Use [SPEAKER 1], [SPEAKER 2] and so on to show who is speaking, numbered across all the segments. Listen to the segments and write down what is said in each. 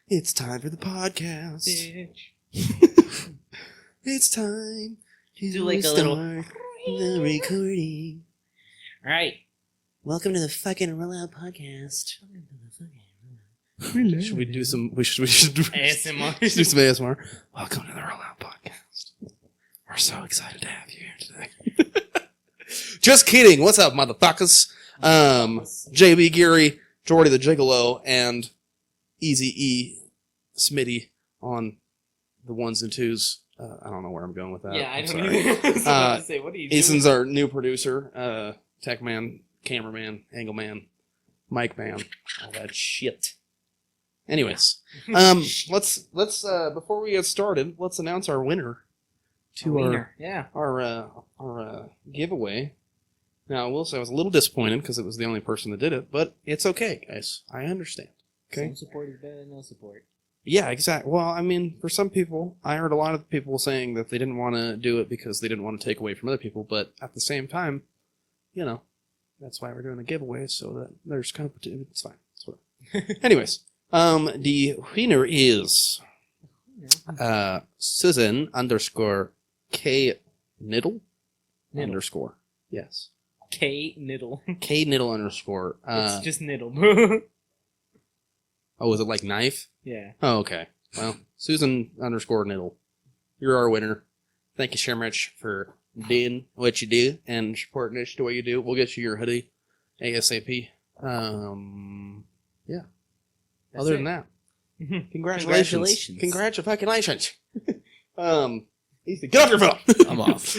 [SPEAKER 1] It's time for the podcast. It's time to
[SPEAKER 2] Do like a
[SPEAKER 1] start
[SPEAKER 2] little
[SPEAKER 1] the recording.
[SPEAKER 2] All right.
[SPEAKER 1] Welcome to the fucking Rollout podcast. Should we do some? We should do
[SPEAKER 2] ASMR.
[SPEAKER 1] do some ASMR. Welcome to the Rollout podcast. We're so excited to have you here today. Just kidding. What's up, motherfuckers? JB Geary, Jordii the Gigolo, and Easy Smitty on the ones and twos. I don't know where I'm going with that.
[SPEAKER 2] Yeah, I
[SPEAKER 1] I'm
[SPEAKER 2] don't
[SPEAKER 1] sorry.
[SPEAKER 2] even. I was about to say, what are you doing?
[SPEAKER 1] Easton's our new producer, tech man, cameraman, angle man, mic man, all that shit. Anyways, let's before we get started, let's announce our winner to our giveaway. Now, I will say I was a little disappointed because it was the only person that did it, but it's okay, guys. I understand. Okay.
[SPEAKER 2] Some support is better than no support.
[SPEAKER 1] Yeah, exactly. Well, I mean, for some people, I heard a lot of people saying that they didn't want to do it because they didn't want to take away from other people, but at the same time, you know, that's why we're doing the giveaway, so that there's competition. It's fine. It's whatever. Anyways, the winner is Susan _K Niddle _. Yes.
[SPEAKER 2] K Niddle.
[SPEAKER 1] K Niddle _
[SPEAKER 2] It's just Niddle.
[SPEAKER 1] Oh, is it like knife?
[SPEAKER 2] Yeah.
[SPEAKER 1] Oh, okay. Well, Susan _ Niddle. You're our winner. Thank you so much for doing what you do and supporting us the way you do. We'll get you your hoodie ASAP. Yeah.
[SPEAKER 2] That's
[SPEAKER 1] Other
[SPEAKER 2] it.
[SPEAKER 1] than that, congratulations. Congratulations. Ethan, get off your phone.
[SPEAKER 2] I'm off.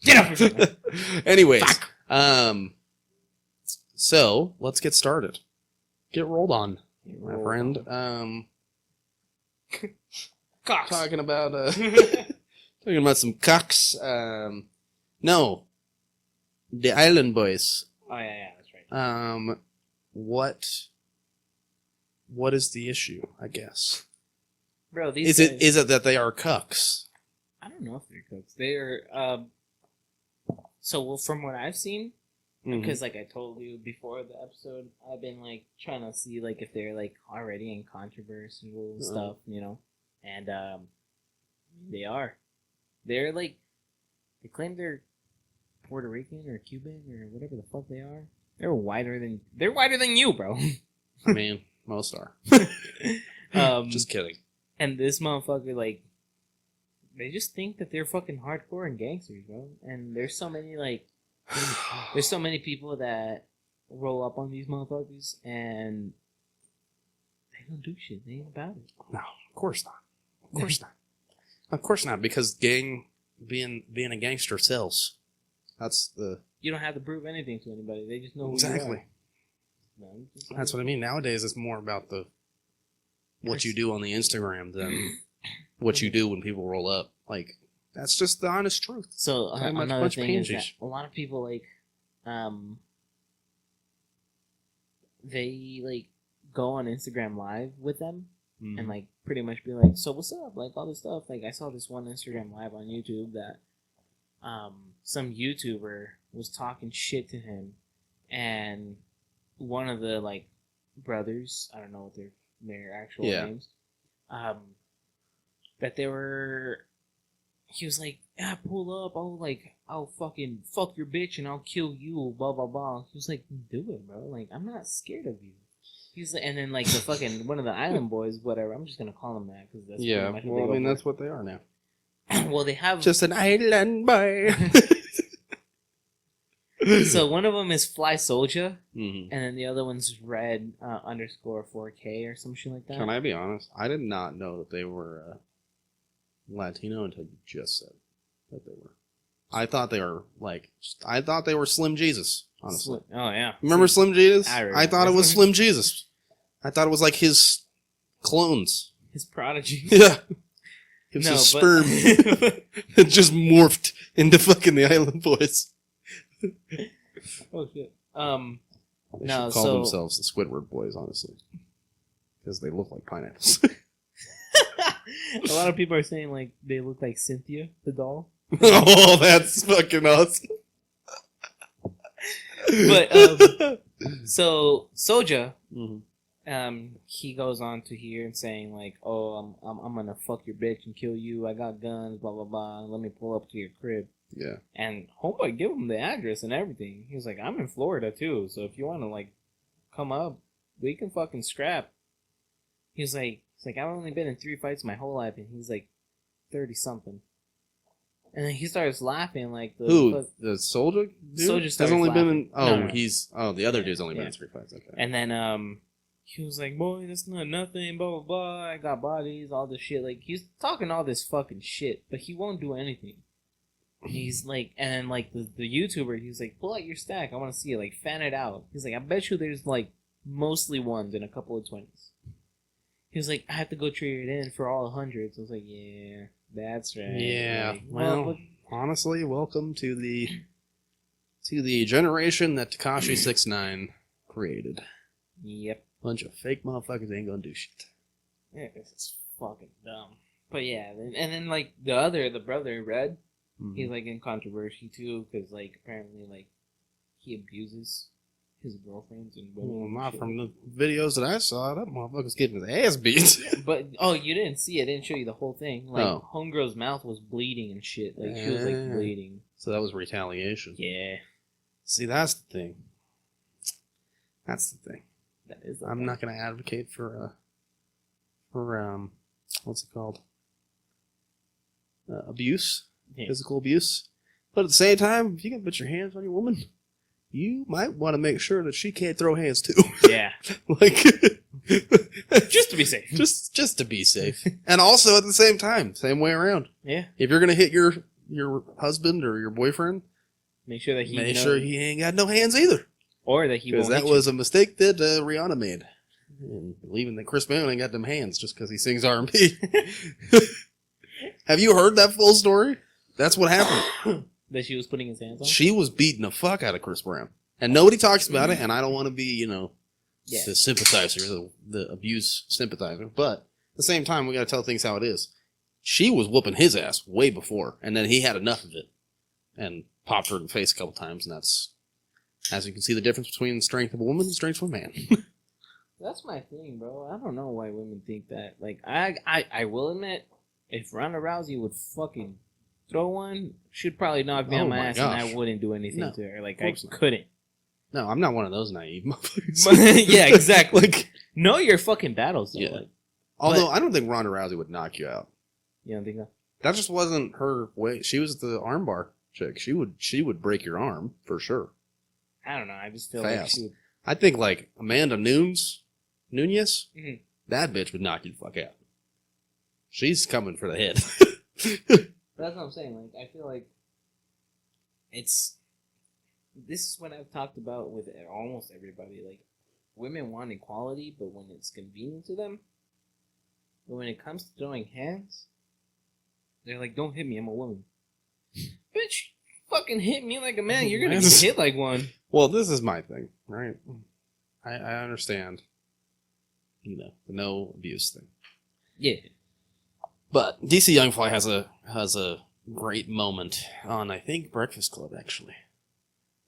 [SPEAKER 2] Get off your phone.
[SPEAKER 1] Anyways, so let's get started. Get rolled on, my friend.
[SPEAKER 2] Cox.
[SPEAKER 1] Talking about some cocks. No, the Island Boys.
[SPEAKER 2] Oh yeah, that's right.
[SPEAKER 1] What is the issue? I guess.
[SPEAKER 2] Bro, these
[SPEAKER 1] Is it that they are cucks?
[SPEAKER 2] I don't know if they're cooks. They're so from what I've seen, because like I told you before the episode, I've been like trying to see like if they're like already in controversial stuff, you know, and they are. They're like they claim they're Puerto Rican or Cuban or whatever the fuck they are. They're wider than you, bro.
[SPEAKER 1] I mean, most are. Just kidding.
[SPEAKER 2] And this motherfucker, like, they just think that they're fucking hardcore and gangsters, bro. And there's so many, like, there's so many people that roll up on these motherfuckers and they don't do shit. They ain't about it.
[SPEAKER 1] No, of course not. Of course not. Of course not, because being a gangster sells. That's the...
[SPEAKER 2] You don't have to prove anything to anybody. They just know who
[SPEAKER 1] Exactly.
[SPEAKER 2] you are. No,
[SPEAKER 1] That's what I mean. Nowadays, it's more about what you do on the Instagram than what you do when people roll up. Like, that's just the honest truth.
[SPEAKER 2] So
[SPEAKER 1] Pretty much
[SPEAKER 2] another
[SPEAKER 1] bunch of
[SPEAKER 2] thing is that
[SPEAKER 1] pansies.
[SPEAKER 2] a lot of people like, they like go on Instagram Live with them and like pretty much be like, "So what's up?" Like all this stuff. Like I saw this one Instagram Live on YouTube that, some YouTuber was talking shit to him, and one of the like brothers, I don't know what their actual names, that they were. He was like, "Yeah, pull up. I'll fucking fuck your bitch and I'll kill you." Blah blah blah. He was like, "Do it, bro. Like, I'm not scared of you." He's like, and then like the fucking one of the Island Boys, whatever. I'm just gonna call them that because that's
[SPEAKER 1] Yeah,
[SPEAKER 2] pretty much what
[SPEAKER 1] well,
[SPEAKER 2] they
[SPEAKER 1] I mean,
[SPEAKER 2] go
[SPEAKER 1] that's what they are now.
[SPEAKER 2] for. Well, they have
[SPEAKER 1] Just an island boy.
[SPEAKER 2] So one of them is Fly Soldier,
[SPEAKER 1] Mm-hmm.
[SPEAKER 2] and then the other one's Red _4K or some shit like that.
[SPEAKER 1] Can I be honest? I did not know that they were Latino until you just said that they were. I thought they were Slim Jesus, honestly.
[SPEAKER 2] Oh yeah.
[SPEAKER 1] Remember Slim Jesus?
[SPEAKER 2] I remember.
[SPEAKER 1] I thought it was Slim Jesus. I thought it was like his clones.
[SPEAKER 2] His prodigy.
[SPEAKER 1] Yeah. It was
[SPEAKER 2] No,
[SPEAKER 1] his sperm that just morphed into fucking the Island Boys.
[SPEAKER 2] Oh shit.
[SPEAKER 1] They
[SPEAKER 2] No,
[SPEAKER 1] should call
[SPEAKER 2] so-
[SPEAKER 1] themselves the Squidward Boys, honestly. Because they look like pineapples.
[SPEAKER 2] A lot of people are saying like they look like Cynthia the doll.
[SPEAKER 1] Oh, that's fucking awesome.
[SPEAKER 2] But so Soja he goes on to here and saying like, "Oh, I'm gonna fuck your bitch and kill you. I got guns, blah blah blah. Let me pull up to your crib."
[SPEAKER 1] Yeah.
[SPEAKER 2] And homeboy give him the address and everything. He was like, "I'm in Florida too, so if you want to like come up, we can fucking scrap." He's like, I've only been in 3 fights my whole life, and he's like 30 something. And then he starts laughing like
[SPEAKER 1] the soldier dude
[SPEAKER 2] soldier
[SPEAKER 1] has
[SPEAKER 2] starts
[SPEAKER 1] only been
[SPEAKER 2] laughing.
[SPEAKER 1] in the other dude's only been in 3 fights. Okay.
[SPEAKER 2] And then he was like, "Boy, that's not nothing, blah blah blah. I got bodies, all this shit." Like he's talking all this fucking shit, but he won't do anything. He's like, and then like the YouTuber, he's like, "Pull out your stack. I want to see it. Like fan it out." He's like, "I bet you there's like mostly ones and a couple of 20s." He was like, "I have to go trade it in for all 100s." I was like, "Yeah, that's right."
[SPEAKER 1] Yeah.
[SPEAKER 2] Like,
[SPEAKER 1] Well, honestly, welcome to the generation that Tekashi 6ix9ine created.
[SPEAKER 2] Yep.
[SPEAKER 1] Bunch of fake motherfuckers ain't gonna do shit.
[SPEAKER 2] Yeah, this is fucking dumb. But yeah, and then like the brother Red, he's like in controversy too, because like apparently like he abuses his girlfriends and women.
[SPEAKER 1] Well, not from the videos that I saw. That motherfucker's getting his ass beat.
[SPEAKER 2] But you didn't see it. I didn't show you the whole thing. Like homegirl's mouth was bleeding and shit. Like she was like bleeding.
[SPEAKER 1] So that was retaliation.
[SPEAKER 2] Yeah.
[SPEAKER 1] See, that's the thing. That's the thing.
[SPEAKER 2] That is.
[SPEAKER 1] I'm not going to advocate for what's it called? Abuse, physical abuse. But at the same time, if you can put your hands on your woman, you might want to make sure that she can't throw hands too.
[SPEAKER 2] Yeah.
[SPEAKER 1] Like,
[SPEAKER 2] just to be safe.
[SPEAKER 1] Just to be safe. And also at the same time, same way around.
[SPEAKER 2] Yeah.
[SPEAKER 1] If you're going to hit your husband or your boyfriend,
[SPEAKER 2] make sure
[SPEAKER 1] he ain't got no hands either.
[SPEAKER 2] Or that he won't.
[SPEAKER 1] Because that was a mistake that Rihanna made. And believing that Chris Brown ain't got them hands just because he sings R&B. Have you heard that full story? That's what happened.
[SPEAKER 2] That she was putting his hands on?
[SPEAKER 1] She was beating the fuck out of Chris Brown. And nobody talks about it, and I don't want to be, the sympathizer, the abuse sympathizer. But at the same time, we got to tell things how it is. She was whooping his ass way before, and then he had enough of it and popped her in the face a couple times, and that's, as you can see, the difference between the strength of a woman and the strength of a man.
[SPEAKER 2] That's my thing, bro. I don't know why women think that. Like, I will admit, if Ronda Rousey would fucking throw one, she'd probably knock me on my ass, gosh. And I wouldn't do anything to her. Like, I couldn't.
[SPEAKER 1] No, I'm not one of those naive motherfuckers.
[SPEAKER 2] Yeah, exactly. Like, know your fucking battles, though.
[SPEAKER 1] Yeah. Like, although, I don't think Ronda Rousey would knock you out.
[SPEAKER 2] You don't think so?
[SPEAKER 1] That just wasn't her way. She was the armbar chick. She would break your arm, for sure.
[SPEAKER 2] I don't know. I just feel
[SPEAKER 1] fast.
[SPEAKER 2] Like she would...
[SPEAKER 1] I think, like, Amanda Nunes,
[SPEAKER 2] mm-hmm.
[SPEAKER 1] that bitch would knock you the fuck out. She's coming for the head.
[SPEAKER 2] That's what I'm saying. Like, I feel like this is what I've talked about with almost everybody. Like, women want equality, but when it's convenient to them, but when it comes to throwing hands, they're like, "Don't hit me, I'm a woman." Bitch, fucking hit me like a man. You're gonna get hit like one.
[SPEAKER 1] Well, this is my thing, right? I understand, the no abuse thing.
[SPEAKER 2] Yeah.
[SPEAKER 1] But DC Young Fly has a great moment on, I think, Breakfast Club, actually,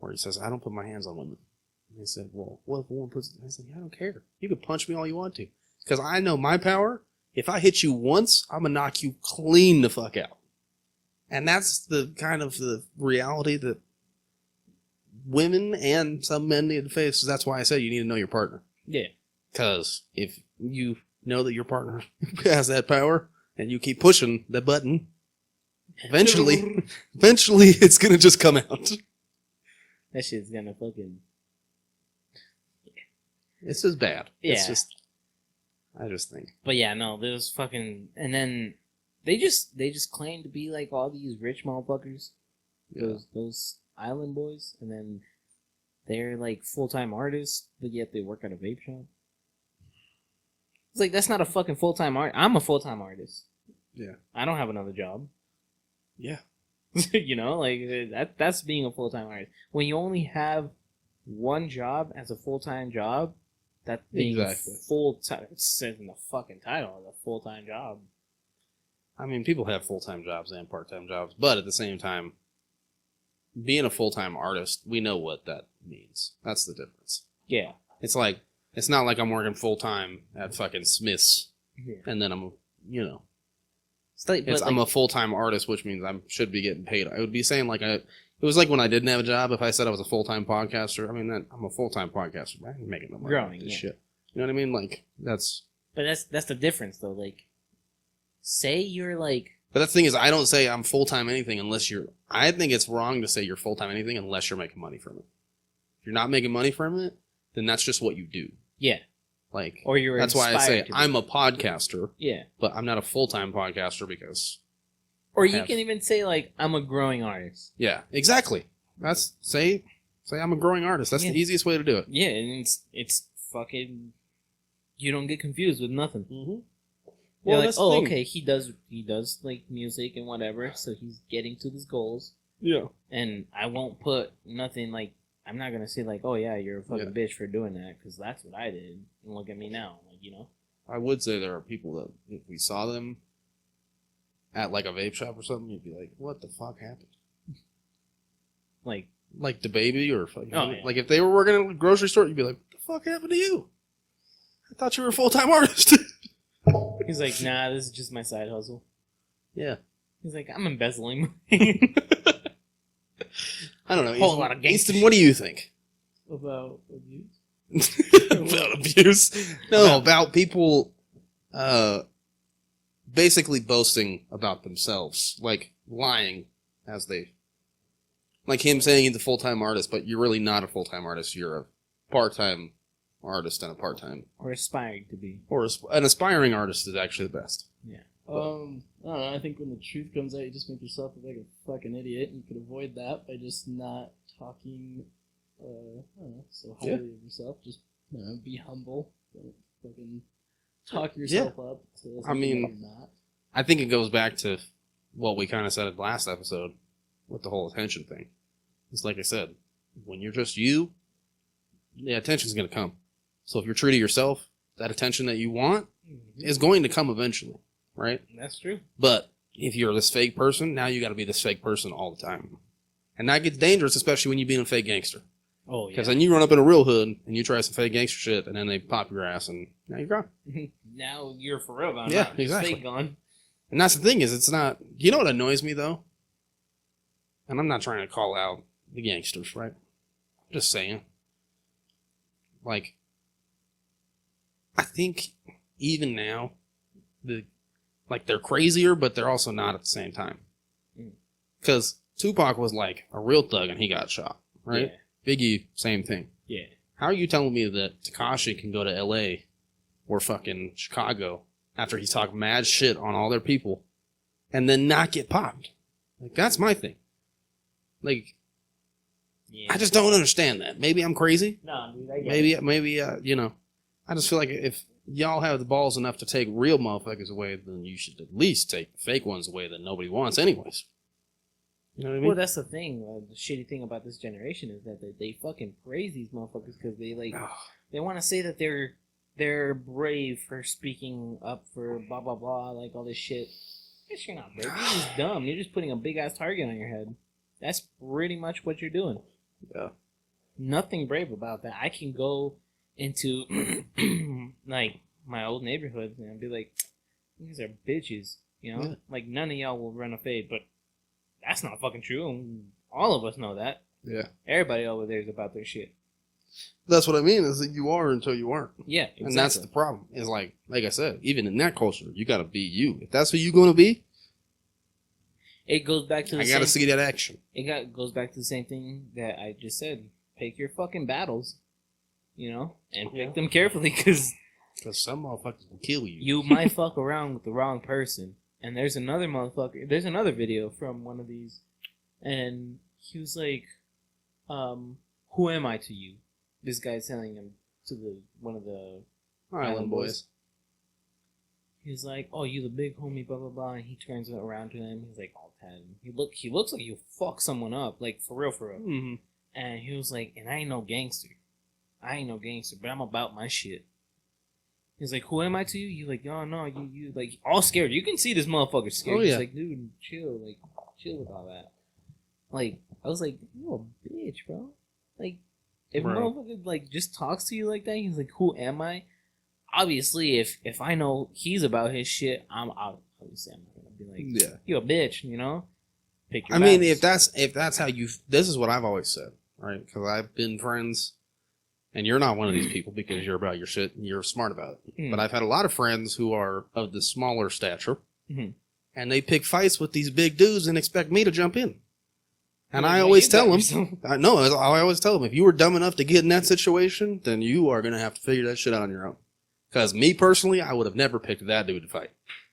[SPEAKER 1] where he says, "I don't put my hands on women." And he said, "Well, what if a woman puts?" I said, "I don't care. You can punch me all you want to, because I know my power. If I hit you once, I'm gonna knock you clean the fuck out." And that's the kind of the reality that women and some men need to face. That's why I say you need to know your partner.
[SPEAKER 2] Yeah. Because
[SPEAKER 1] if you know that your partner has that power, and you keep pushing the button, eventually it's gonna just come out.
[SPEAKER 2] That shit's gonna fucking...
[SPEAKER 1] It's just bad.
[SPEAKER 2] Yeah.
[SPEAKER 1] It's just... I just think.
[SPEAKER 2] But yeah, no, there's fucking... And then they just claim to be like all these rich motherfuckers.
[SPEAKER 1] Yeah.
[SPEAKER 2] Those island boys. And then they're like full-time artists, but yet they work at a vape shop. It's like, that's not a fucking full-time art. I'm a full-time artist.
[SPEAKER 1] Yeah.
[SPEAKER 2] I don't have another job.
[SPEAKER 1] Yeah.
[SPEAKER 2] Like, that's being a full-time artist. When you only have one job as a full-time job, that's being full-time. It says in the fucking title, a full-time job.
[SPEAKER 1] I mean, people have full-time jobs and part-time jobs, but at the same time, being a full-time artist, we know what that means. That's the difference.
[SPEAKER 2] Yeah.
[SPEAKER 1] It's like, It's not like I'm working full time at fucking Smith's,
[SPEAKER 2] Yeah.
[SPEAKER 1] and then I'm, you know,
[SPEAKER 2] It's like,
[SPEAKER 1] I'm a full time artist, which means I should be getting paid. I would be saying like it was like when I didn't have a job. If I said I was a full time podcaster, I mean I'm a full time podcaster. I ain't making no money
[SPEAKER 2] growing
[SPEAKER 1] with this
[SPEAKER 2] yeah.
[SPEAKER 1] shit. You know what I mean? Like that's.
[SPEAKER 2] But that's the difference though. Like, say you're like.
[SPEAKER 1] But the thing is, I don't say I'm full time anything unless you're. I think it's wrong to say you're full time anything unless you're making money from it. If you're not making money from it, then that's just what you do.
[SPEAKER 2] Yeah.
[SPEAKER 1] Like,
[SPEAKER 2] or you're.
[SPEAKER 1] That's why I say
[SPEAKER 2] to be.
[SPEAKER 1] I'm a podcaster.
[SPEAKER 2] Yeah.
[SPEAKER 1] But I'm not a full time podcaster because.
[SPEAKER 2] Or you can even say like I'm a growing artist.
[SPEAKER 1] Yeah, exactly. That's say I'm a growing artist. That's the easiest way to do it.
[SPEAKER 2] Yeah, and it's fucking. You don't get confused with nothing.
[SPEAKER 1] Mm-hmm.
[SPEAKER 2] You're like, oh, okay, he does like music and whatever, so he's getting to his goals.
[SPEAKER 1] Yeah.
[SPEAKER 2] And I won't put nothing like, I'm not gonna say like, oh yeah, you're a fucking bitch for doing that, because that's what I did. And look at me now, like, you know. I
[SPEAKER 1] would say there are people that if we saw them at like a vape shop or something, you'd be like, what the fuck happened? Like the baby or fucking like if they were working at a grocery store, you'd be like, what the fuck happened to you? I thought you were a full-time artist.
[SPEAKER 2] He's like, nah, this is just my side hustle.
[SPEAKER 1] Yeah.
[SPEAKER 2] He's like, I'm embezzling.
[SPEAKER 1] I don't know.
[SPEAKER 2] Whole lot of gangster
[SPEAKER 1] Easton, what do you think?
[SPEAKER 2] About abuse?
[SPEAKER 1] About abuse? No, about people basically boasting about themselves. Like lying as they... Like him saying he's a full-time artist, but you're really not a full-time artist. You're a part-time artist and a part-time.
[SPEAKER 2] Or aspiring to be.
[SPEAKER 1] Or an aspiring artist is actually the best.
[SPEAKER 2] Yeah.
[SPEAKER 3] I don't know. I think when the truth comes out, you just make yourself look like a fucking idiot. You could avoid that by just not talking, I don't know, so highly of yourself. Just, be humble. Don't fucking talk yourself up to something you're not.
[SPEAKER 1] I think it goes back to what we kind of said in the last episode with the whole attention thing. It's like I said, when you're just you, the attention's going to come. So if you're true to yourself, that attention that you want is going to come eventually, right?
[SPEAKER 2] That's true.
[SPEAKER 1] But if you're this fake person, now you got to be this fake person all the time. And that gets dangerous, especially when you're being a fake gangster.
[SPEAKER 2] Oh, yeah.
[SPEAKER 1] Because then you run up in a real hood and you try some fake gangster shit, and then they pop your ass, and now you're gone.
[SPEAKER 2] Now you're for real gone.
[SPEAKER 1] Yeah, exactly.
[SPEAKER 2] Fake gone.
[SPEAKER 1] And that's the thing is, it's not... You know what annoys me, though? And I'm not trying to call out the gangsters, right? I'm just saying. Like... I think even now, they're crazier, but they're also not at the same time. Because Tupac was like a real thug and he got shot, right? Yeah. Biggie, same thing.
[SPEAKER 2] Yeah.
[SPEAKER 1] How are you telling me that Tekashi can go to L.A. or fucking Chicago after he's talked mad shit on all their people and then not get popped? Like, that's my thing. Like, I just don't understand that. Maybe I'm crazy.
[SPEAKER 2] No, dude, I get it.
[SPEAKER 1] Maybe, you know. I just feel like if y'all have the balls enough to take real motherfuckers away, then you should at least take the fake ones away that nobody wants anyways. You know what I mean?
[SPEAKER 2] Well, that's the thing. The shitty thing about this generation is that they fucking praise these motherfuckers because they they want to say that they're brave for speaking up for blah blah blah, like all this shit. Guess you're not brave. You're just dumb. You're just putting a big ass target on your head. That's pretty much what you're doing.
[SPEAKER 1] Yeah.
[SPEAKER 2] Nothing brave about that. I can go into like my old neighborhood and be like, these are bitches, you know? Like none of y'all will run a fade, but that's not fucking true. And all of us know that.
[SPEAKER 1] Yeah.
[SPEAKER 2] Everybody over there is about their shit.
[SPEAKER 1] That's what I mean, is that you are until you aren't.
[SPEAKER 2] Yeah, exactly.
[SPEAKER 1] And that's the problem. Is like I said, even in that culture, you gotta be you. If that's who you gonna be,
[SPEAKER 2] it goes back to the
[SPEAKER 1] I gotta see that action.
[SPEAKER 2] Goes back to the same thing that I just said. Pick your fucking battles. You know, and pick them carefully because
[SPEAKER 1] some motherfuckers will kill you.
[SPEAKER 2] You might fuck around with the wrong person. And there's another motherfucker. There's another video from one of these, and he was like, "Who am I to you?" This guy's telling him to one of the Island Boys. He's like, "Oh, you the big homie, blah blah blah." And he turns it around to him. He's like all tatted. He looks like you fuck someone up, like for real, for real.
[SPEAKER 1] Mm-hmm.
[SPEAKER 2] And he was like, "And I ain't no gangster. I ain't no gangster, but I'm about my shit." He's like, "Who am I to you?" You like, "Oh no, you like all scared." You can see this motherfucker scared.
[SPEAKER 1] Oh, yeah.
[SPEAKER 2] He's like, "Dude, chill, chill with all that." Like, I was like, "You a bitch, bro." Like, if
[SPEAKER 1] Bro.
[SPEAKER 2] motherfucker like just talks to you like that, he's like, "Who am I?" Obviously, if I know he's about his shit, obviously I'm not gonna be like,
[SPEAKER 1] Yeah.
[SPEAKER 2] "You a bitch," you know. Pick your
[SPEAKER 1] I mean,
[SPEAKER 2] battles.
[SPEAKER 1] if that's how you, this is what I've always said, right? Because I've been friends, and you're not one of these people because you're about your shit and you're smart about it.
[SPEAKER 2] Mhm.
[SPEAKER 1] But I've had a lot of friends who are of the smaller stature,
[SPEAKER 2] Mhm.
[SPEAKER 1] and they pick fights with these big dudes and expect me to jump in. And
[SPEAKER 2] Like,
[SPEAKER 1] I
[SPEAKER 2] well,
[SPEAKER 1] always
[SPEAKER 2] you
[SPEAKER 1] tell
[SPEAKER 2] got
[SPEAKER 1] them,
[SPEAKER 2] yourself-
[SPEAKER 1] I always tell them, if you were dumb enough to get in that situation, then you are going to have to figure that shit out on your own. Because me personally, I would have never picked that dude to fight.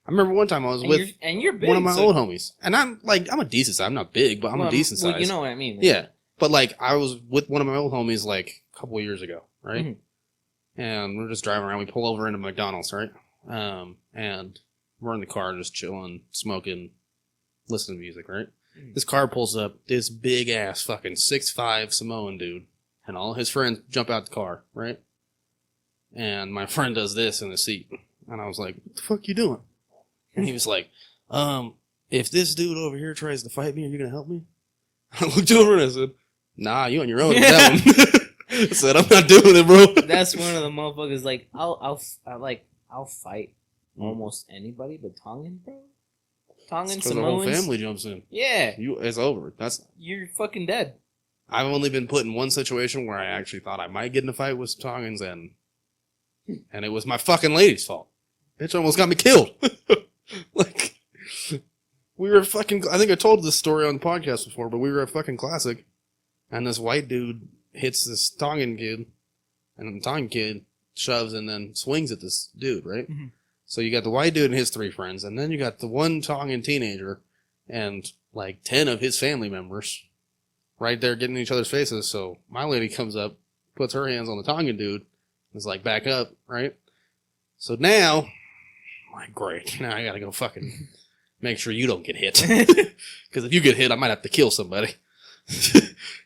[SPEAKER 1] I remember one time I was with
[SPEAKER 2] you're big,
[SPEAKER 1] one of my
[SPEAKER 2] so-
[SPEAKER 1] old homies. And I'm a decent size. I'm not big, but I'm a decent size.
[SPEAKER 2] Well, you know what I mean.
[SPEAKER 1] Yeah. But like, I was with one of my old homies like a couple of years ago, right?
[SPEAKER 2] Mhm.
[SPEAKER 1] And we're just driving around. We pull over into McDonald's, right? And we're in the car just chilling, smoking, listening to music, right?
[SPEAKER 2] Mhm.
[SPEAKER 1] This car pulls up, this big ass fucking 6'5" Samoan dude, and all his friends jump out the car, right? And my friend does this in the seat. And I was like, what the fuck you doing? And he was like, if this dude over here tries to fight me, are you going to help me? I looked over and I said, nah, you on your own. That one. I said, I'm not doing it, bro.
[SPEAKER 2] That's one of the motherfuckers. Like, I'll fight almost anybody, but Tongan, bro. Tongan,
[SPEAKER 1] Because the whole
[SPEAKER 2] Samoans.
[SPEAKER 1] family jumps in.
[SPEAKER 2] Yeah,
[SPEAKER 1] It's over.
[SPEAKER 2] you're fucking dead.
[SPEAKER 1] I've only been put in one situation where I actually thought I might get in a fight with Tongans, and it was my fucking lady's fault. Bitch almost got me killed. Like, we were fucking, I think I told this story on the podcast before, but we were at fucking Classic, and this white dude hits this Tongan kid, and the Tongan kid shoves and then swings at this dude, right?
[SPEAKER 2] Mhm.
[SPEAKER 1] So you got the white dude and his 3 friends, and then you got the one Tongan teenager and like 10 of his family members right there getting in each other's faces. So my lady comes up, puts her hands on the Tongan dude, and is like, back up, right? So now, I'm like, great, now I gotta go fucking make sure you don't get hit. Because if you get hit, I might have to kill somebody.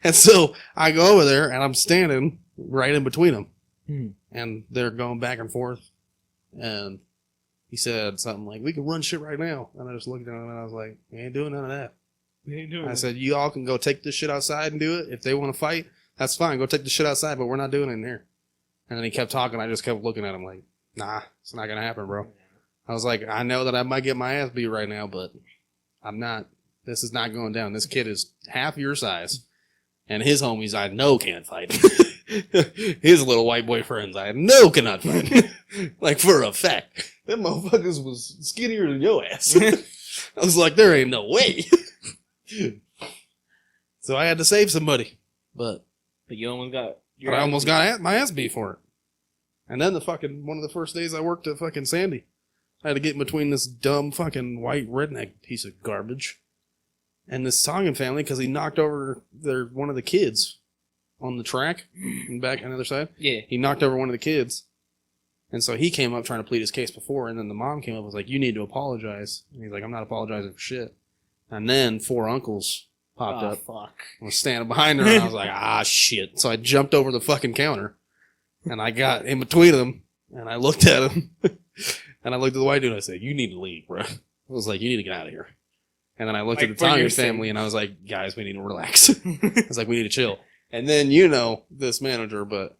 [SPEAKER 1] And so I go over there, and I'm standing right in between them.
[SPEAKER 2] Mhm.
[SPEAKER 1] And they're going back and forth. And he said something like, we can run shit right now. And I just looked at him, and I was like, we ain't doing none of that.
[SPEAKER 2] We ain't doing
[SPEAKER 1] I said, you all can go take this shit outside and do it. If they want to fight, that's fine. Go take the shit outside, but we're not doing it in here. And then he kept talking. I just kept looking at him like, nah, it's not going to happen, bro. I was like, I know that I might get my ass beat right now, but I'm not. This is not going down. This kid is half your size, and his homies I know can't fight. His little white boy friends I know cannot fight. Like, for a fact. Them motherfuckers was skinnier than your ass. I was like, there ain't no way. So I had to save somebody. But
[SPEAKER 2] you almost got.
[SPEAKER 1] I almost got my ass beat for it. And then one of the first days I worked at fucking Sandy, I had to get in between this dumb fucking white redneck piece of garbage and this Tongan family because he knocked over one of the kids on the track and back on the other side.
[SPEAKER 2] Yeah.
[SPEAKER 1] He knocked over one of the kids. And so he came up trying to plead his case before, and then the mom came up and was like, you need to apologize. And he's like, I'm not apologizing for shit. And then 4 uncles popped up.
[SPEAKER 2] Fuck.
[SPEAKER 1] I was standing behind her, and I was like, ah, shit. So I jumped over the fucking counter, and I got in between them, and I looked at him, and I looked at the white dude, and I said, you need to leave, bro. I was like, you need to get out of here. And then I looked
[SPEAKER 2] Like,
[SPEAKER 1] at the
[SPEAKER 2] for your
[SPEAKER 1] Tongan
[SPEAKER 2] sake.
[SPEAKER 1] family, and I was like, guys, we need to relax. I was like, we need to chill. And then, this manager, but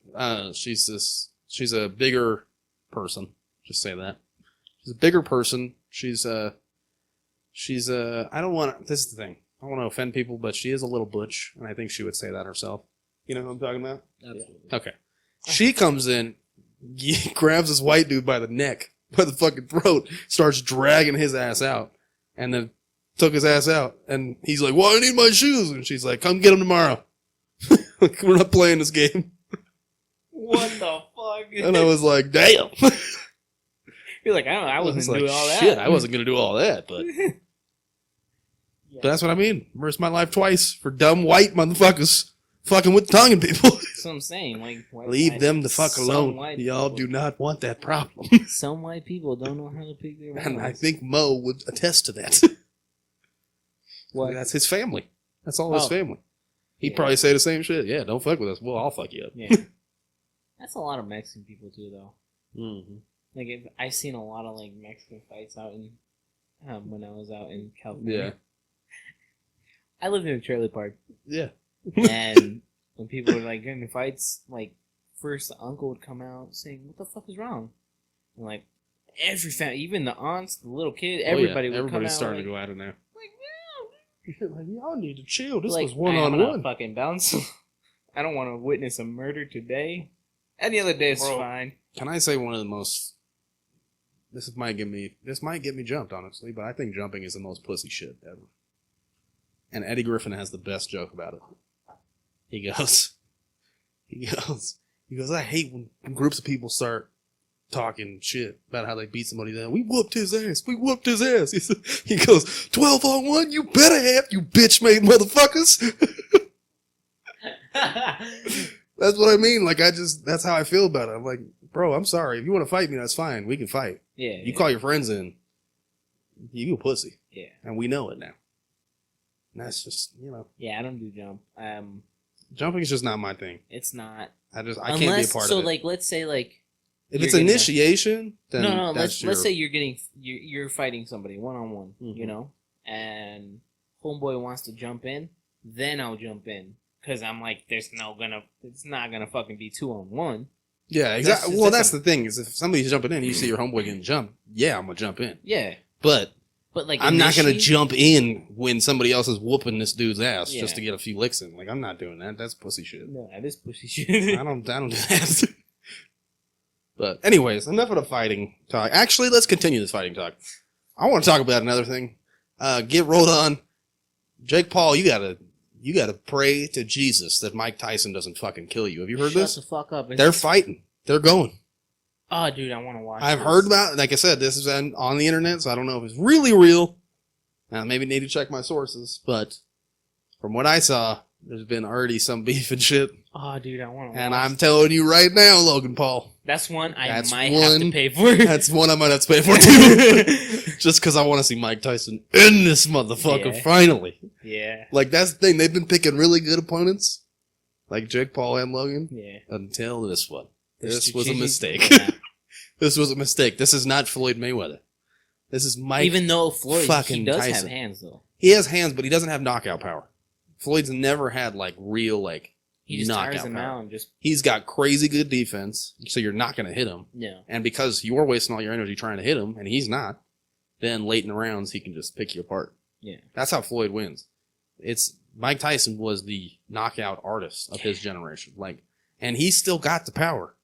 [SPEAKER 1] she's a bigger person. Just say that. She's a bigger person. She's I don't want to, this is the thing. I don't want to offend people, but she is a little butch, and I think she would say that herself. You know what I'm talking about?
[SPEAKER 3] Absolutely.
[SPEAKER 1] Okay. She comes in, grabs this white dude by the neck, by the fucking throat, starts dragging his ass out, and then took his ass out. And he's like, well, I need my shoes. And she's like, come get them tomorrow. Like, we're not playing this game.
[SPEAKER 2] What the fuck?
[SPEAKER 1] And I was like, damn.
[SPEAKER 2] You're like, I wasn't
[SPEAKER 1] was
[SPEAKER 2] doing all that.
[SPEAKER 1] Shit, I wasn't going to do all that, but that's what I mean. Risked my life twice for dumb white motherfuckers fucking with Tongan people.
[SPEAKER 2] That's what I'm saying. Like,
[SPEAKER 1] Leave them the fuck
[SPEAKER 2] some
[SPEAKER 1] alone.
[SPEAKER 2] white
[SPEAKER 1] Y'all
[SPEAKER 2] people-
[SPEAKER 1] do not want that problem.
[SPEAKER 2] Some white people don't know how to pick their
[SPEAKER 1] And I
[SPEAKER 2] battles.
[SPEAKER 1] think Mo would attest to that.
[SPEAKER 2] What?
[SPEAKER 1] That's his family. That's all his
[SPEAKER 2] Oh.
[SPEAKER 1] family. He'd
[SPEAKER 2] Yeah.
[SPEAKER 1] probably say the same shit. Yeah, don't fuck with us. Well, I'll fuck you up.
[SPEAKER 2] Yeah. That's a lot of Mexican people too, though.
[SPEAKER 1] Mm-hmm.
[SPEAKER 2] Like, I've seen a lot of like Mexican fights out in when I was out in California.
[SPEAKER 1] Yeah.
[SPEAKER 2] I lived in a trailer park,
[SPEAKER 1] Yeah.
[SPEAKER 2] and when people were like getting in fights, like first the uncle would come out saying, "What the fuck is wrong?" And like every family, even the aunts, the little kid, everybody would come out.
[SPEAKER 1] Starting
[SPEAKER 2] like,
[SPEAKER 1] to go at it now.
[SPEAKER 2] Like,
[SPEAKER 1] y'all need to chill. This
[SPEAKER 2] like,
[SPEAKER 1] was one
[SPEAKER 2] I'm
[SPEAKER 1] on
[SPEAKER 2] gonna
[SPEAKER 1] one.
[SPEAKER 2] fucking bounce. I don't want to witness a murder today. Any other day is fine.
[SPEAKER 1] Can I say one of the most? This might get me jumped, honestly, but I think jumping is the most pussy shit ever. And Eddie Griffin has the best joke about it. He goes, I hate when groups of people start talking shit about how they beat somebody down. We whooped his ass. He goes, 12 on 1, you better have, you bitch-made motherfuckers. That's what I mean. Like, that's how I feel about it. I'm like, bro, I'm sorry. If you want to fight me, that's fine. We can fight.
[SPEAKER 2] Yeah.
[SPEAKER 1] You call your friends in, you a pussy.
[SPEAKER 2] Yeah.
[SPEAKER 1] And we know it now. And that's just,
[SPEAKER 2] Yeah, I don't do jump.
[SPEAKER 1] Jumping is just not my thing.
[SPEAKER 2] It's not.
[SPEAKER 1] I can't be a part of it.
[SPEAKER 2] So, like, let's say, like,
[SPEAKER 1] if it's initiation, then
[SPEAKER 2] no. Let's say you're fighting somebody 1-on-1,
[SPEAKER 1] Mm-hmm.
[SPEAKER 2] and homeboy wants to jump in, then I'll jump in because I'm like, it's not gonna fucking be 2-on-1.
[SPEAKER 1] Yeah, exactly. That's the thing is if somebody's jumping in, you see your homeboy getting jumped. Yeah, I'm gonna jump in.
[SPEAKER 2] Yeah,
[SPEAKER 1] but
[SPEAKER 2] like
[SPEAKER 1] I'm not gonna jump in when somebody else is whooping this dude's ass just to get a few licks in. Like I'm not doing that. That's pussy shit.
[SPEAKER 2] No, that is pussy shit.
[SPEAKER 1] I don't do that. But anyways, enough of the fighting talk. Actually, let's continue this fighting talk. I want to talk about another thing. Get rolled on. Jake Paul, you gotta pray to Jesus that Mike Tyson doesn't fucking kill you. Have you heard this?
[SPEAKER 2] Shut the fuck up.
[SPEAKER 1] They're fighting. They're going.
[SPEAKER 2] Oh, dude, I want to watch
[SPEAKER 1] I've heard about it. Like I said, this is on the internet, so I don't know if it's really real. I maybe need to check my sources, but from what I saw, there's been already some beef and shit.
[SPEAKER 2] Oh, dude, I want to
[SPEAKER 1] And I'm telling you right now, Logan Paul.
[SPEAKER 2] That's one I might have to pay for.
[SPEAKER 1] That's one I might have to pay for, too. Just because I want to see Mike Tyson in this motherfucker, finally.
[SPEAKER 2] Yeah.
[SPEAKER 1] Like, that's the thing. They've been picking really good opponents, like Jake Paul and Logan, until this one. This was a mistake. This was a mistake. This is not Floyd Mayweather. This is Mike
[SPEAKER 2] Even though Floyd,
[SPEAKER 1] fucking
[SPEAKER 2] he does
[SPEAKER 1] Tyson.
[SPEAKER 2] have hands, though.
[SPEAKER 1] He has hands, but he doesn't have knockout power. Floyd's never had, like, real, like,
[SPEAKER 2] he just
[SPEAKER 1] knockout
[SPEAKER 2] tires him
[SPEAKER 1] power.
[SPEAKER 2] out and just...
[SPEAKER 1] He's got crazy good defense, so you're not going to hit him.
[SPEAKER 2] Yeah.
[SPEAKER 1] And because you're wasting all your energy trying to hit him, and he's not, then late in the rounds, he can just pick you apart.
[SPEAKER 2] Yeah.
[SPEAKER 1] That's how Floyd wins. Mike Tyson was the knockout artist of his generation. Like, and he's still got the power.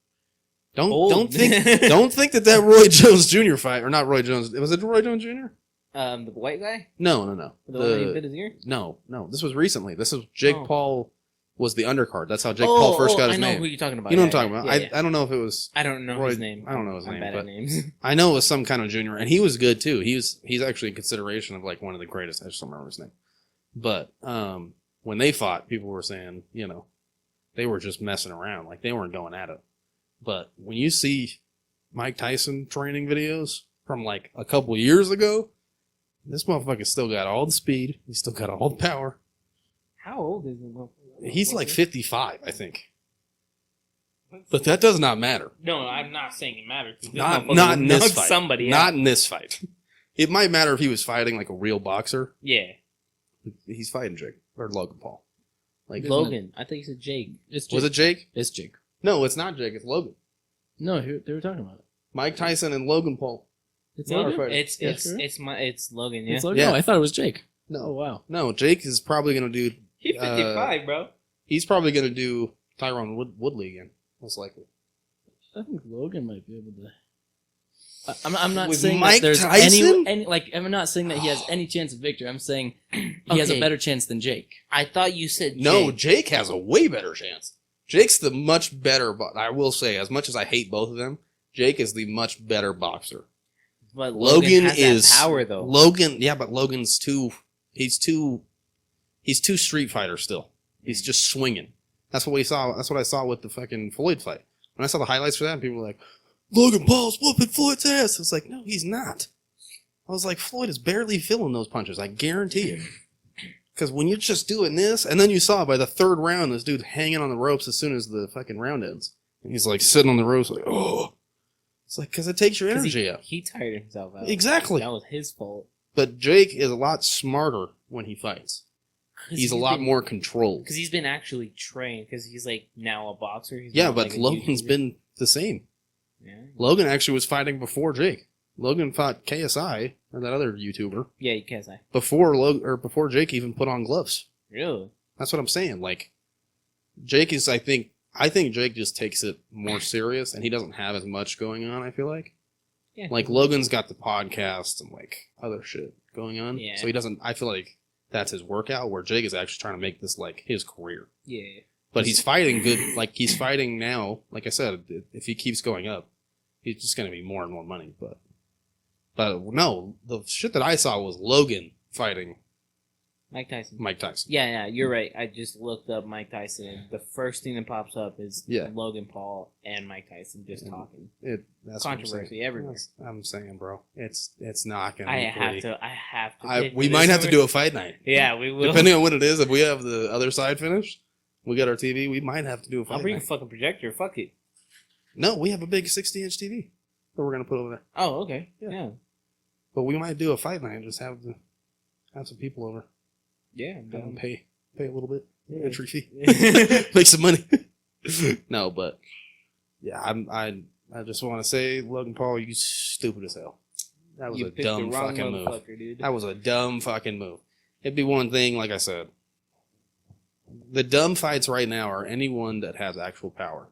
[SPEAKER 1] Don't think that Roy Jones Jr. fight, or not Roy Jones, was it Roy Jones Jr.?
[SPEAKER 2] The white guy?
[SPEAKER 1] No.
[SPEAKER 2] The one that bit his ear?
[SPEAKER 1] No. This was recently. This was Jake Paul was the undercard. That's how Jake Paul first got his name.
[SPEAKER 2] I know who you're talking about.
[SPEAKER 1] You know what I'm talking about.
[SPEAKER 2] Yeah.
[SPEAKER 1] I don't know if it was...
[SPEAKER 2] I don't know his name.
[SPEAKER 1] I don't know his
[SPEAKER 2] I'm
[SPEAKER 1] name.
[SPEAKER 2] bad
[SPEAKER 1] But
[SPEAKER 2] at names.
[SPEAKER 1] I know it was some kind of junior, and he was good too. He's actually in consideration of like one of the greatest. I just don't remember his name. But when they fought, people were saying, they were just messing around. Like they weren't going at it. But when you see Mike Tyson training videos from like a couple years ago, this motherfucker still got all the speed. He's still got all the power.
[SPEAKER 2] How old is he?
[SPEAKER 1] He's like 55, I think. But that does not matter.
[SPEAKER 2] No, I'm not saying it matters.
[SPEAKER 1] Not in this fight.
[SPEAKER 2] Somebody
[SPEAKER 1] not in this fight. It might matter if he was fighting like a real boxer.
[SPEAKER 2] Yeah.
[SPEAKER 1] He's fighting Jake or Logan Paul. Like
[SPEAKER 2] Logan. I think you said Jake.
[SPEAKER 3] It's Jake.
[SPEAKER 1] Was it Jake?
[SPEAKER 3] It's Jake.
[SPEAKER 1] No, it's not Jake. It's Logan.
[SPEAKER 3] No, they were talking about it.
[SPEAKER 1] Mike Tyson and Logan Paul.
[SPEAKER 3] It's
[SPEAKER 1] No,
[SPEAKER 3] Logan?
[SPEAKER 2] It's Logan. Yeah.
[SPEAKER 3] It's Logan?
[SPEAKER 1] Yeah.
[SPEAKER 3] No, I thought it was Jake.
[SPEAKER 1] No.
[SPEAKER 3] Oh, wow.
[SPEAKER 1] No, Jake is probably going to do...
[SPEAKER 2] He's 55, bro.
[SPEAKER 1] He's probably going to do Tyron Woodley again, most likely.
[SPEAKER 3] I think Logan might be able to... I'm not
[SPEAKER 1] With
[SPEAKER 3] saying
[SPEAKER 1] Mike
[SPEAKER 3] that there's
[SPEAKER 1] Tyson?
[SPEAKER 3] any like I'm not saying that he has any chance of victory. I'm saying he has a
[SPEAKER 2] Okay.
[SPEAKER 3] better chance than Jake.
[SPEAKER 2] I thought you said Jake.
[SPEAKER 1] No, Jake has a way better chance. Jake's the much better... I will say, as much as I hate both of them, Jake is the much better boxer.
[SPEAKER 2] But
[SPEAKER 1] Logan
[SPEAKER 2] has
[SPEAKER 1] is
[SPEAKER 2] that power though.
[SPEAKER 1] But Logan's too Street Fighter still. He's just swinging. That's what we saw. That's what I saw with the fucking Floyd fight. When I saw the highlights for that, people were like, Logan Paul's whooping Floyd's ass. I was like, no, he's not. I was like, Floyd is barely feeling those punches. I guarantee it. Because when you're just doing this, and then you saw by the third round, this dude's hanging on the ropes as soon as the fucking round ends. And he's like sitting on the ropes like, oh. It's like, because it takes your energy out.
[SPEAKER 2] He tired himself out.
[SPEAKER 1] Exactly.
[SPEAKER 2] That was his fault.
[SPEAKER 1] But Jake is a lot smarter when he fights. He's a lot more controlled.
[SPEAKER 2] Because he's been actually trained. Because he's like now a boxer. He's
[SPEAKER 1] Yeah,
[SPEAKER 2] not,
[SPEAKER 1] but
[SPEAKER 2] like, a
[SPEAKER 1] Logan's
[SPEAKER 2] YouTuber.
[SPEAKER 1] been the same.
[SPEAKER 2] Yeah.
[SPEAKER 1] Logan actually was fighting before Jake. Logan fought KSI, or that other YouTuber,
[SPEAKER 2] Yeah, you can't say.
[SPEAKER 1] before Jake even put on gloves.
[SPEAKER 2] Really?
[SPEAKER 1] That's what I'm saying. Like, Jake is, I think Jake just takes it more serious, and he doesn't have as much going on, I feel like.
[SPEAKER 2] Yeah.
[SPEAKER 1] Like, Logan's got the podcast and, like, other shit going on.
[SPEAKER 2] Yeah.
[SPEAKER 1] So he doesn't, I feel like that's his workout, where Jake is actually trying to make this, like, his career.
[SPEAKER 2] Yeah.
[SPEAKER 1] But he's fighting good, like, he's fighting now. Like I said, if he keeps going up, he's just going to be more and more money. But no, the shit that I saw was Logan fighting
[SPEAKER 2] Mike Tyson.
[SPEAKER 1] Mike Tyson.
[SPEAKER 2] Yeah, you're right. I just looked up Mike Tyson. The first thing that pops up is Logan Paul and Mike Tyson just talking.
[SPEAKER 1] That's
[SPEAKER 2] controversy everywhere.
[SPEAKER 1] I'm saying, bro, it's not gonna.
[SPEAKER 2] I
[SPEAKER 1] be pretty.
[SPEAKER 2] have to.
[SPEAKER 1] We might have to do a fight night.
[SPEAKER 2] Yeah, we will.
[SPEAKER 1] Depending on what it is, if we have the other side finished, we got our TV. We might have to do a fight.
[SPEAKER 2] I'll bring
[SPEAKER 1] night.
[SPEAKER 2] a fucking projector. Fuck it.
[SPEAKER 1] No, we have a big 60-inch TV that we're gonna put over there.
[SPEAKER 2] Oh, okay.
[SPEAKER 1] Yeah.
[SPEAKER 2] Yeah.
[SPEAKER 1] But we might do a fight night and just have some people over.
[SPEAKER 2] Yeah.
[SPEAKER 1] Have them pay a little bit entry fee,
[SPEAKER 2] Yeah.
[SPEAKER 1] make some money. No, but yeah, I just want to say, Logan Paul, you stupid as hell. That was a dumb fucking move.
[SPEAKER 2] Dude.
[SPEAKER 1] That was a dumb fucking move. It'd be one thing, like I said. The dumb fights right now are anyone that has actual power,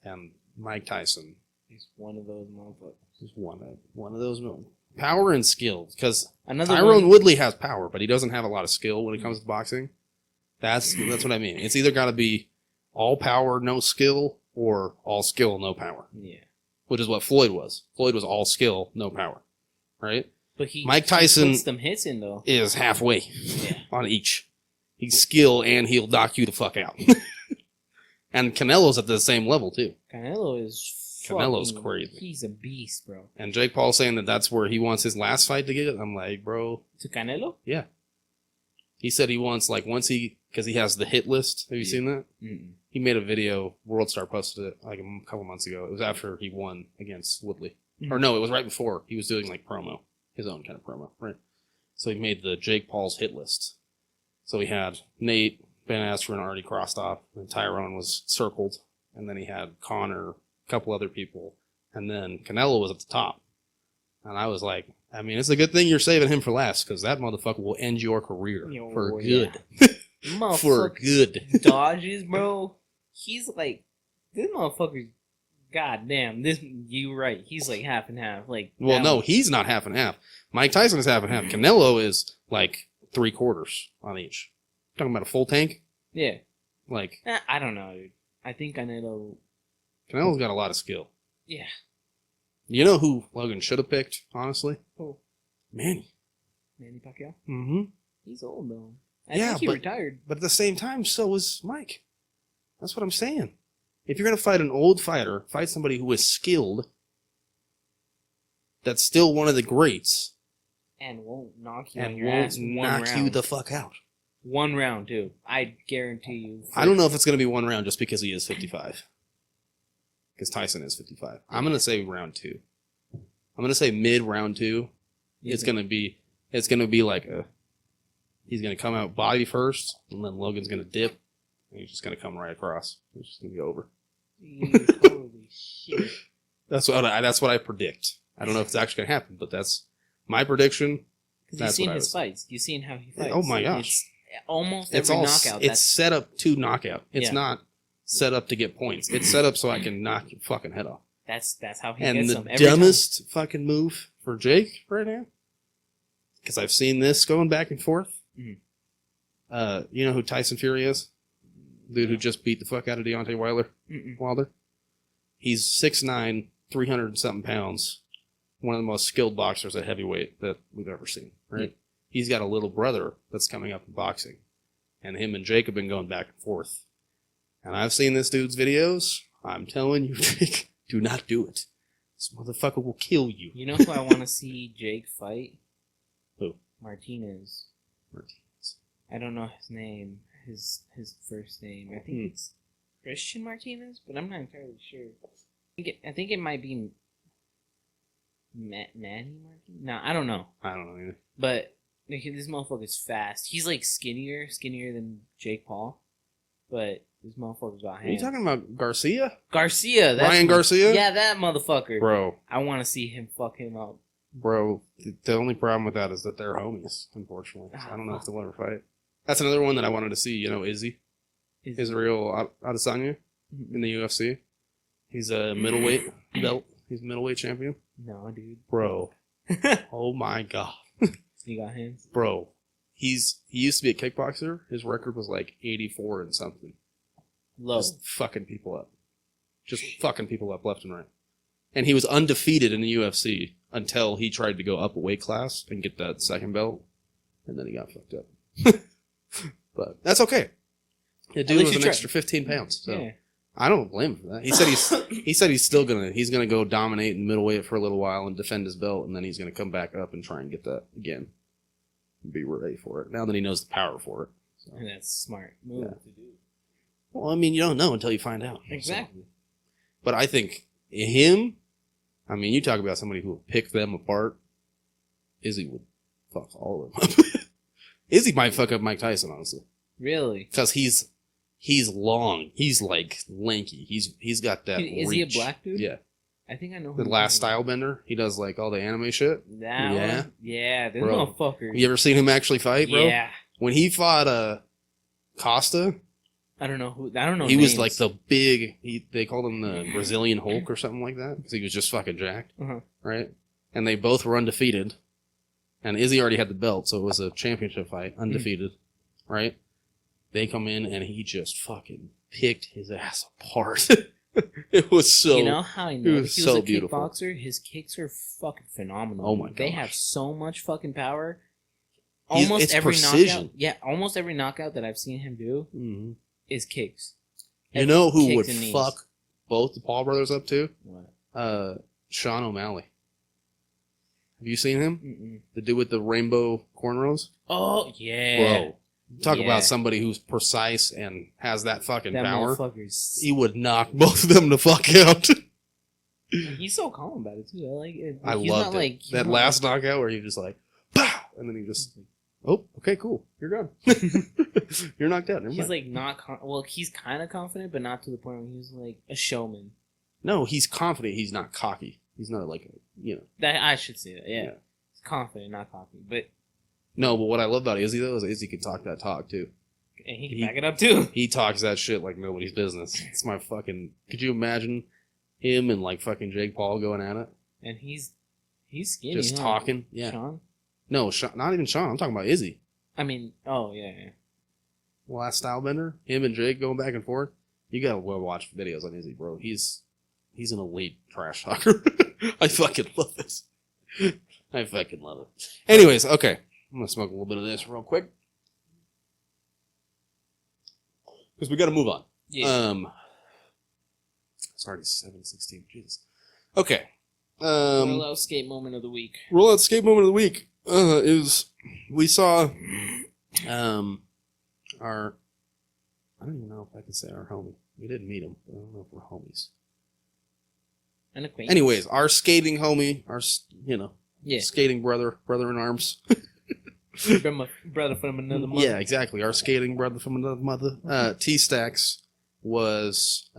[SPEAKER 1] and Mike Tyson
[SPEAKER 2] He's one of those motherfuckers.
[SPEAKER 1] is one of those power and skill. Because
[SPEAKER 2] Another
[SPEAKER 1] Tyron
[SPEAKER 2] one,
[SPEAKER 1] Woodley has power, but he doesn't have a lot of skill when it comes to boxing. That's what I mean. It's either got to be all power, no skill, or all skill, no power.
[SPEAKER 2] Yeah.
[SPEAKER 1] Which is what Floyd was. Floyd was all skill, no power. Right?
[SPEAKER 2] But
[SPEAKER 1] Mike Tyson
[SPEAKER 2] puts some hits in though.
[SPEAKER 1] is halfway
[SPEAKER 2] Yeah.
[SPEAKER 1] on each. He's skill and he'll knock you the fuck out. And Canelo's at the same level too.
[SPEAKER 2] Canelo's
[SPEAKER 1] crazy.
[SPEAKER 2] He's a beast, bro.
[SPEAKER 1] And Jake Paul saying that that's where he wants his last fight to get. I'm like, bro.
[SPEAKER 2] To Canelo?
[SPEAKER 1] Yeah. He said he wants, like, because he has the hit list. Have you seen that?
[SPEAKER 2] Mm-mm.
[SPEAKER 1] He made a video. World Star posted it like a couple months ago. It was after he won against Woodley.
[SPEAKER 2] Mm-hmm.
[SPEAKER 1] Or no, it was right before. He was doing like promo. His own kind of promo. Right. So he made the Jake Paul's hit list. So he had Nate, Ben Askren already crossed off. And Tyrone was circled. And then he had Connor, a couple other people. And then Canelo was at the top. And I was like, I mean, it's a good thing you're saving him for last, because that motherfucker will end your career for good.
[SPEAKER 2] Yeah.
[SPEAKER 1] For good.
[SPEAKER 2] Dodges, bro. He's like, this motherfucker, goddamn, you right. He's like half and half. Like,
[SPEAKER 1] Well, no, he's not half and half. Mike Tyson is half and half. Canelo is like 3/4 on each. Talking about a full tank?
[SPEAKER 2] Yeah.
[SPEAKER 1] Like,
[SPEAKER 2] I don't know, dude. I think Canelo's
[SPEAKER 1] got a lot of skill.
[SPEAKER 2] Yeah.
[SPEAKER 1] You know who Logan should have picked, honestly?
[SPEAKER 2] Who?
[SPEAKER 1] Manny.
[SPEAKER 2] Manny Pacquiao?
[SPEAKER 1] Mm-hmm.
[SPEAKER 2] He's old, though. I
[SPEAKER 1] Yeah,
[SPEAKER 2] think he
[SPEAKER 1] but-
[SPEAKER 2] retired.
[SPEAKER 1] But at the same time, so is Mike. That's what I'm saying. If you're going to fight an old fighter, fight somebody who is skilled, that's still one of the greats,
[SPEAKER 2] And won't knock you on
[SPEAKER 1] and
[SPEAKER 2] your
[SPEAKER 1] won't
[SPEAKER 2] ass one
[SPEAKER 1] knock
[SPEAKER 2] round.
[SPEAKER 1] you the fuck out.
[SPEAKER 2] One round, too. I guarantee you.
[SPEAKER 1] I don't know if it's going to be one round just because he is 55. Because Tyson is 55. I'm going to say round 2. I'm going to say mid round 2. It's going to be like he's going to come out body first, and then Logan's going to dip, and he's just going to come right across. It's just going to be over.
[SPEAKER 2] Holy shit.
[SPEAKER 1] That's what I predict. I don't know if it's actually going to happen, but that's my prediction.
[SPEAKER 2] Because
[SPEAKER 1] That's
[SPEAKER 2] you've seen
[SPEAKER 1] what I
[SPEAKER 2] his
[SPEAKER 1] was-
[SPEAKER 2] fights. You've seen how he fights.
[SPEAKER 1] Oh my gosh.
[SPEAKER 2] It's almost
[SPEAKER 1] It's
[SPEAKER 2] every
[SPEAKER 1] all
[SPEAKER 2] knockout.
[SPEAKER 1] it's set up to knockout. It's
[SPEAKER 2] Yeah.
[SPEAKER 1] not set up to get points. It's set up so I can knock your fucking head off.
[SPEAKER 2] That's how he
[SPEAKER 1] And
[SPEAKER 2] gets
[SPEAKER 1] the
[SPEAKER 2] them. Every
[SPEAKER 1] dumbest fucking move for Jake right now, because I've seen this going back and forth.
[SPEAKER 2] Mhm.
[SPEAKER 1] You know who Tyson Fury is? Dude who just beat the fuck out of Deontay
[SPEAKER 2] time.
[SPEAKER 1] Wilder. He's 6'9", 300 and something pounds. One of the most skilled boxers at heavyweight that we've ever seen. Right?
[SPEAKER 2] Mhm.
[SPEAKER 1] He's got a little brother that's coming up in boxing, and him and Jake have been going back and forth. And I've seen this dude's videos. I'm telling you, Jake, do not do it. This motherfucker will kill you.
[SPEAKER 2] You know who I want to see Jake fight?
[SPEAKER 1] Who?
[SPEAKER 2] Martinez.
[SPEAKER 1] Martinez.
[SPEAKER 2] I don't know his name. His first name. I think it's Christian Martinez, but I'm not entirely sure. I think it might be Manny Martinez. No, I don't know.
[SPEAKER 1] I don't know either.
[SPEAKER 2] But Like, this motherfucker's fast. He's like skinnier than Jake Paul, but this motherfucker's got hands.
[SPEAKER 1] Are you talking about Garcia?
[SPEAKER 2] Garcia?
[SPEAKER 1] Ryan Garcia?
[SPEAKER 2] Yeah, that motherfucker.
[SPEAKER 1] Bro.
[SPEAKER 2] I want to see him fuck him up.
[SPEAKER 1] Bro, the only problem with that is that they're homies, unfortunately. So I don't know if they'll ever fight. That's another one that I wanted to see. You know, Izzy. Israel Adesanya in the UFC. He's a middleweight belt. He's a middleweight champion.
[SPEAKER 2] No, dude.
[SPEAKER 1] Bro. Oh my God.
[SPEAKER 2] He got hands?
[SPEAKER 1] Bro. He used to be a kickboxer. His record was like 84 and something.
[SPEAKER 2] Low.
[SPEAKER 1] Just fucking people up. Just fucking people up left and right. And he was undefeated in the UFC until he tried to go up a weight class and get that second belt. And then he got fucked up. But that's okay. The dude was an extra 15 pounds. So yeah. I don't blame him for that. He said he's still gonna go dominate in middleweight for a little while and defend his belt, and then he's gonna come back up and try and get that again. And be ready for it. Now that he knows the power for it. So.
[SPEAKER 2] And that's a smart move to do.
[SPEAKER 1] Well, I mean, you don't know until you find out.
[SPEAKER 2] Exactly.
[SPEAKER 1] So. But I think him, I mean, you talk about somebody who would pick them apart. Izzy would fuck all of them up. Izzy might fuck up Mike Tyson, honestly.
[SPEAKER 2] Really?
[SPEAKER 1] Because he's long. He's like lanky. He's got that
[SPEAKER 2] Is
[SPEAKER 1] reach.
[SPEAKER 2] he a black dude?
[SPEAKER 1] Yeah.
[SPEAKER 2] I think I know.
[SPEAKER 1] The last style bender. He does like all the anime shit.
[SPEAKER 2] That
[SPEAKER 1] yeah.
[SPEAKER 2] One? Yeah, this
[SPEAKER 1] Bro.
[SPEAKER 2] motherfucker.
[SPEAKER 1] You ever seen him actually fight, bro?
[SPEAKER 2] Yeah.
[SPEAKER 1] When he fought Costa.
[SPEAKER 2] I don't know.
[SPEAKER 1] He was like the big. They called him the Brazilian Hulk or something like that because he was just fucking jacked, right? And they both were undefeated. And Izzy already had the belt, so it was a championship fight, undefeated, right? They come in and he just fucking picked his ass apart. It was so.
[SPEAKER 2] You know how I know
[SPEAKER 1] he was so beautiful.
[SPEAKER 2] Kickboxer? His kicks are fucking phenomenal.
[SPEAKER 1] Oh my god!
[SPEAKER 2] They have so much fucking power.
[SPEAKER 1] It's
[SPEAKER 2] every
[SPEAKER 1] precision.
[SPEAKER 2] Almost every knockout that I've seen him do is kicks.
[SPEAKER 1] You know who would fuck both the Paul brothers up too?
[SPEAKER 2] What?
[SPEAKER 1] Sean O'Malley. Have you seen him?
[SPEAKER 2] Mm-mm.
[SPEAKER 1] The dude with the rainbow cornrows?
[SPEAKER 2] Oh, yeah.
[SPEAKER 1] Bro, talk about somebody who's precise and has that fucking power. He would knock both of them the fuck out.
[SPEAKER 2] He's so calm about it, too. I like it.
[SPEAKER 1] I loved it. That last knockout where he just like, pow! And then he just, oh, okay, cool. You're gone. You're knocked out.
[SPEAKER 2] He's like not, he's kind of confident, but not to the point where he's like a showman.
[SPEAKER 1] No, he's confident. He's not cocky. He's not like,
[SPEAKER 2] That I should say that, yeah. He's confident, not cocky. But
[SPEAKER 1] no, but what I love about Izzy, though, is Izzy can talk that talk, too.
[SPEAKER 2] And he can back it up, too.
[SPEAKER 1] He talks that shit like nobody's business. It's my fucking... Could you imagine him and, like, fucking Jake Paul going at it?
[SPEAKER 2] And he's skinny,
[SPEAKER 1] just talking. Yeah.
[SPEAKER 2] Sean?
[SPEAKER 1] No, not even Sean. I'm talking about Izzy.
[SPEAKER 2] I mean, oh, yeah.
[SPEAKER 1] Last Stylebender, him and Jake going back and forth. You gotta watch videos on Izzy, bro. He's an elite trash talker. I fucking love this. I fucking love it. Anyways, okay. I'm gonna smoke a little bit of this real quick. Because we gotta move on.
[SPEAKER 2] Yeah.
[SPEAKER 1] It's already 7:16. Jesus. Okay.
[SPEAKER 2] Rollout skate moment of the week.
[SPEAKER 1] Rollout skate moment of the week is we saw our... I don't even know if I can say our homie. We didn't meet him. I don't know if we're homies.
[SPEAKER 2] An acquaintance.
[SPEAKER 1] Anyways, our skating homie, our, skating brother in arms.
[SPEAKER 2] Brother from another mother.
[SPEAKER 1] Yeah, exactly. Our skating brother from another mother. T-Stacks was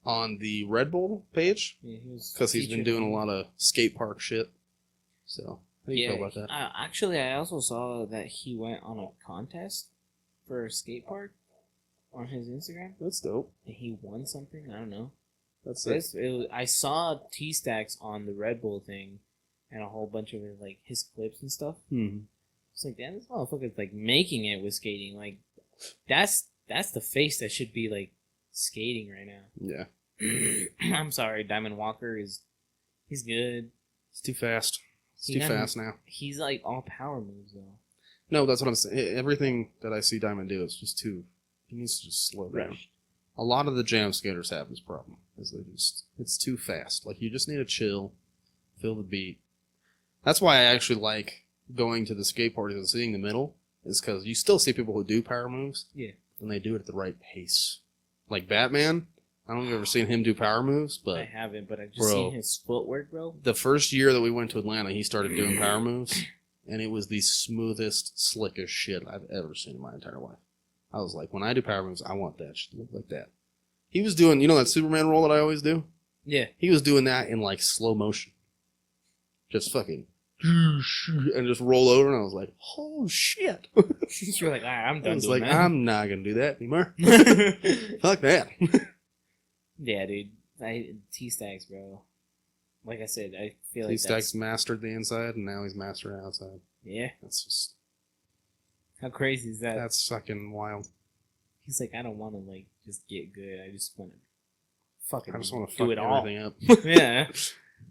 [SPEAKER 1] on the Red Bull page because he's been doing a lot of skate park shit. So, how do you feel about that?
[SPEAKER 2] Actually, I also saw that he went on a contest for a skate park on his Instagram.
[SPEAKER 1] That's dope.
[SPEAKER 2] And he won something. I don't know.
[SPEAKER 1] That's it.
[SPEAKER 2] I saw T-Stacks on the Red Bull thing and a whole bunch of like his clips and stuff.
[SPEAKER 1] Mm-hmm.
[SPEAKER 2] It's like, damn, this motherfucker's like making it with skating. Like, that's the face that should be like skating right now.
[SPEAKER 1] Yeah.
[SPEAKER 2] I'm sorry, Diamond Walker he's good.
[SPEAKER 1] He's too fast. He's too fast now.
[SPEAKER 2] He's like all power moves though.
[SPEAKER 1] No, that's what I'm saying. Everything that I see Diamond do is just too. He needs to just slow down. A lot of the jam skaters have this problem. It's too fast. Like, you just need to chill, feel the beat. That's why I actually like going to the skate parties and seeing the middle, is because you still see people who do power moves.
[SPEAKER 2] Yeah.
[SPEAKER 1] And they do it at the right pace. Like Batman, I don't know if you've ever seen him do power moves, but...
[SPEAKER 2] I haven't, but I've just seen his footwork, bro.
[SPEAKER 1] The first year that we went to Atlanta, he started doing power moves, and it was the smoothest, slickest shit I've ever seen in my entire life. I was like, when I do power moves, I want that shit to look like that. He was doing, you know that Superman roll that I always do?
[SPEAKER 2] Yeah.
[SPEAKER 1] He was doing that in like slow motion. Just fucking, and just roll over, and I was like, oh shit.
[SPEAKER 2] You're like, alright, I'm done
[SPEAKER 1] I was
[SPEAKER 2] doing
[SPEAKER 1] like,
[SPEAKER 2] that.
[SPEAKER 1] I'm not going to do that anymore. Fuck that.
[SPEAKER 2] Yeah, dude. T-Stacks, bro. Like I said, I feel like
[SPEAKER 1] T-Stacks mastered the inside, and now he's mastering the outside.
[SPEAKER 2] Yeah.
[SPEAKER 1] That's just...
[SPEAKER 2] How crazy is that?
[SPEAKER 1] That's fucking wild.
[SPEAKER 2] He's like, I don't want to, like, just get good. I just want to fucking
[SPEAKER 1] I just want to
[SPEAKER 2] do
[SPEAKER 1] fuck
[SPEAKER 2] it all.
[SPEAKER 1] everything up.
[SPEAKER 2] Yeah.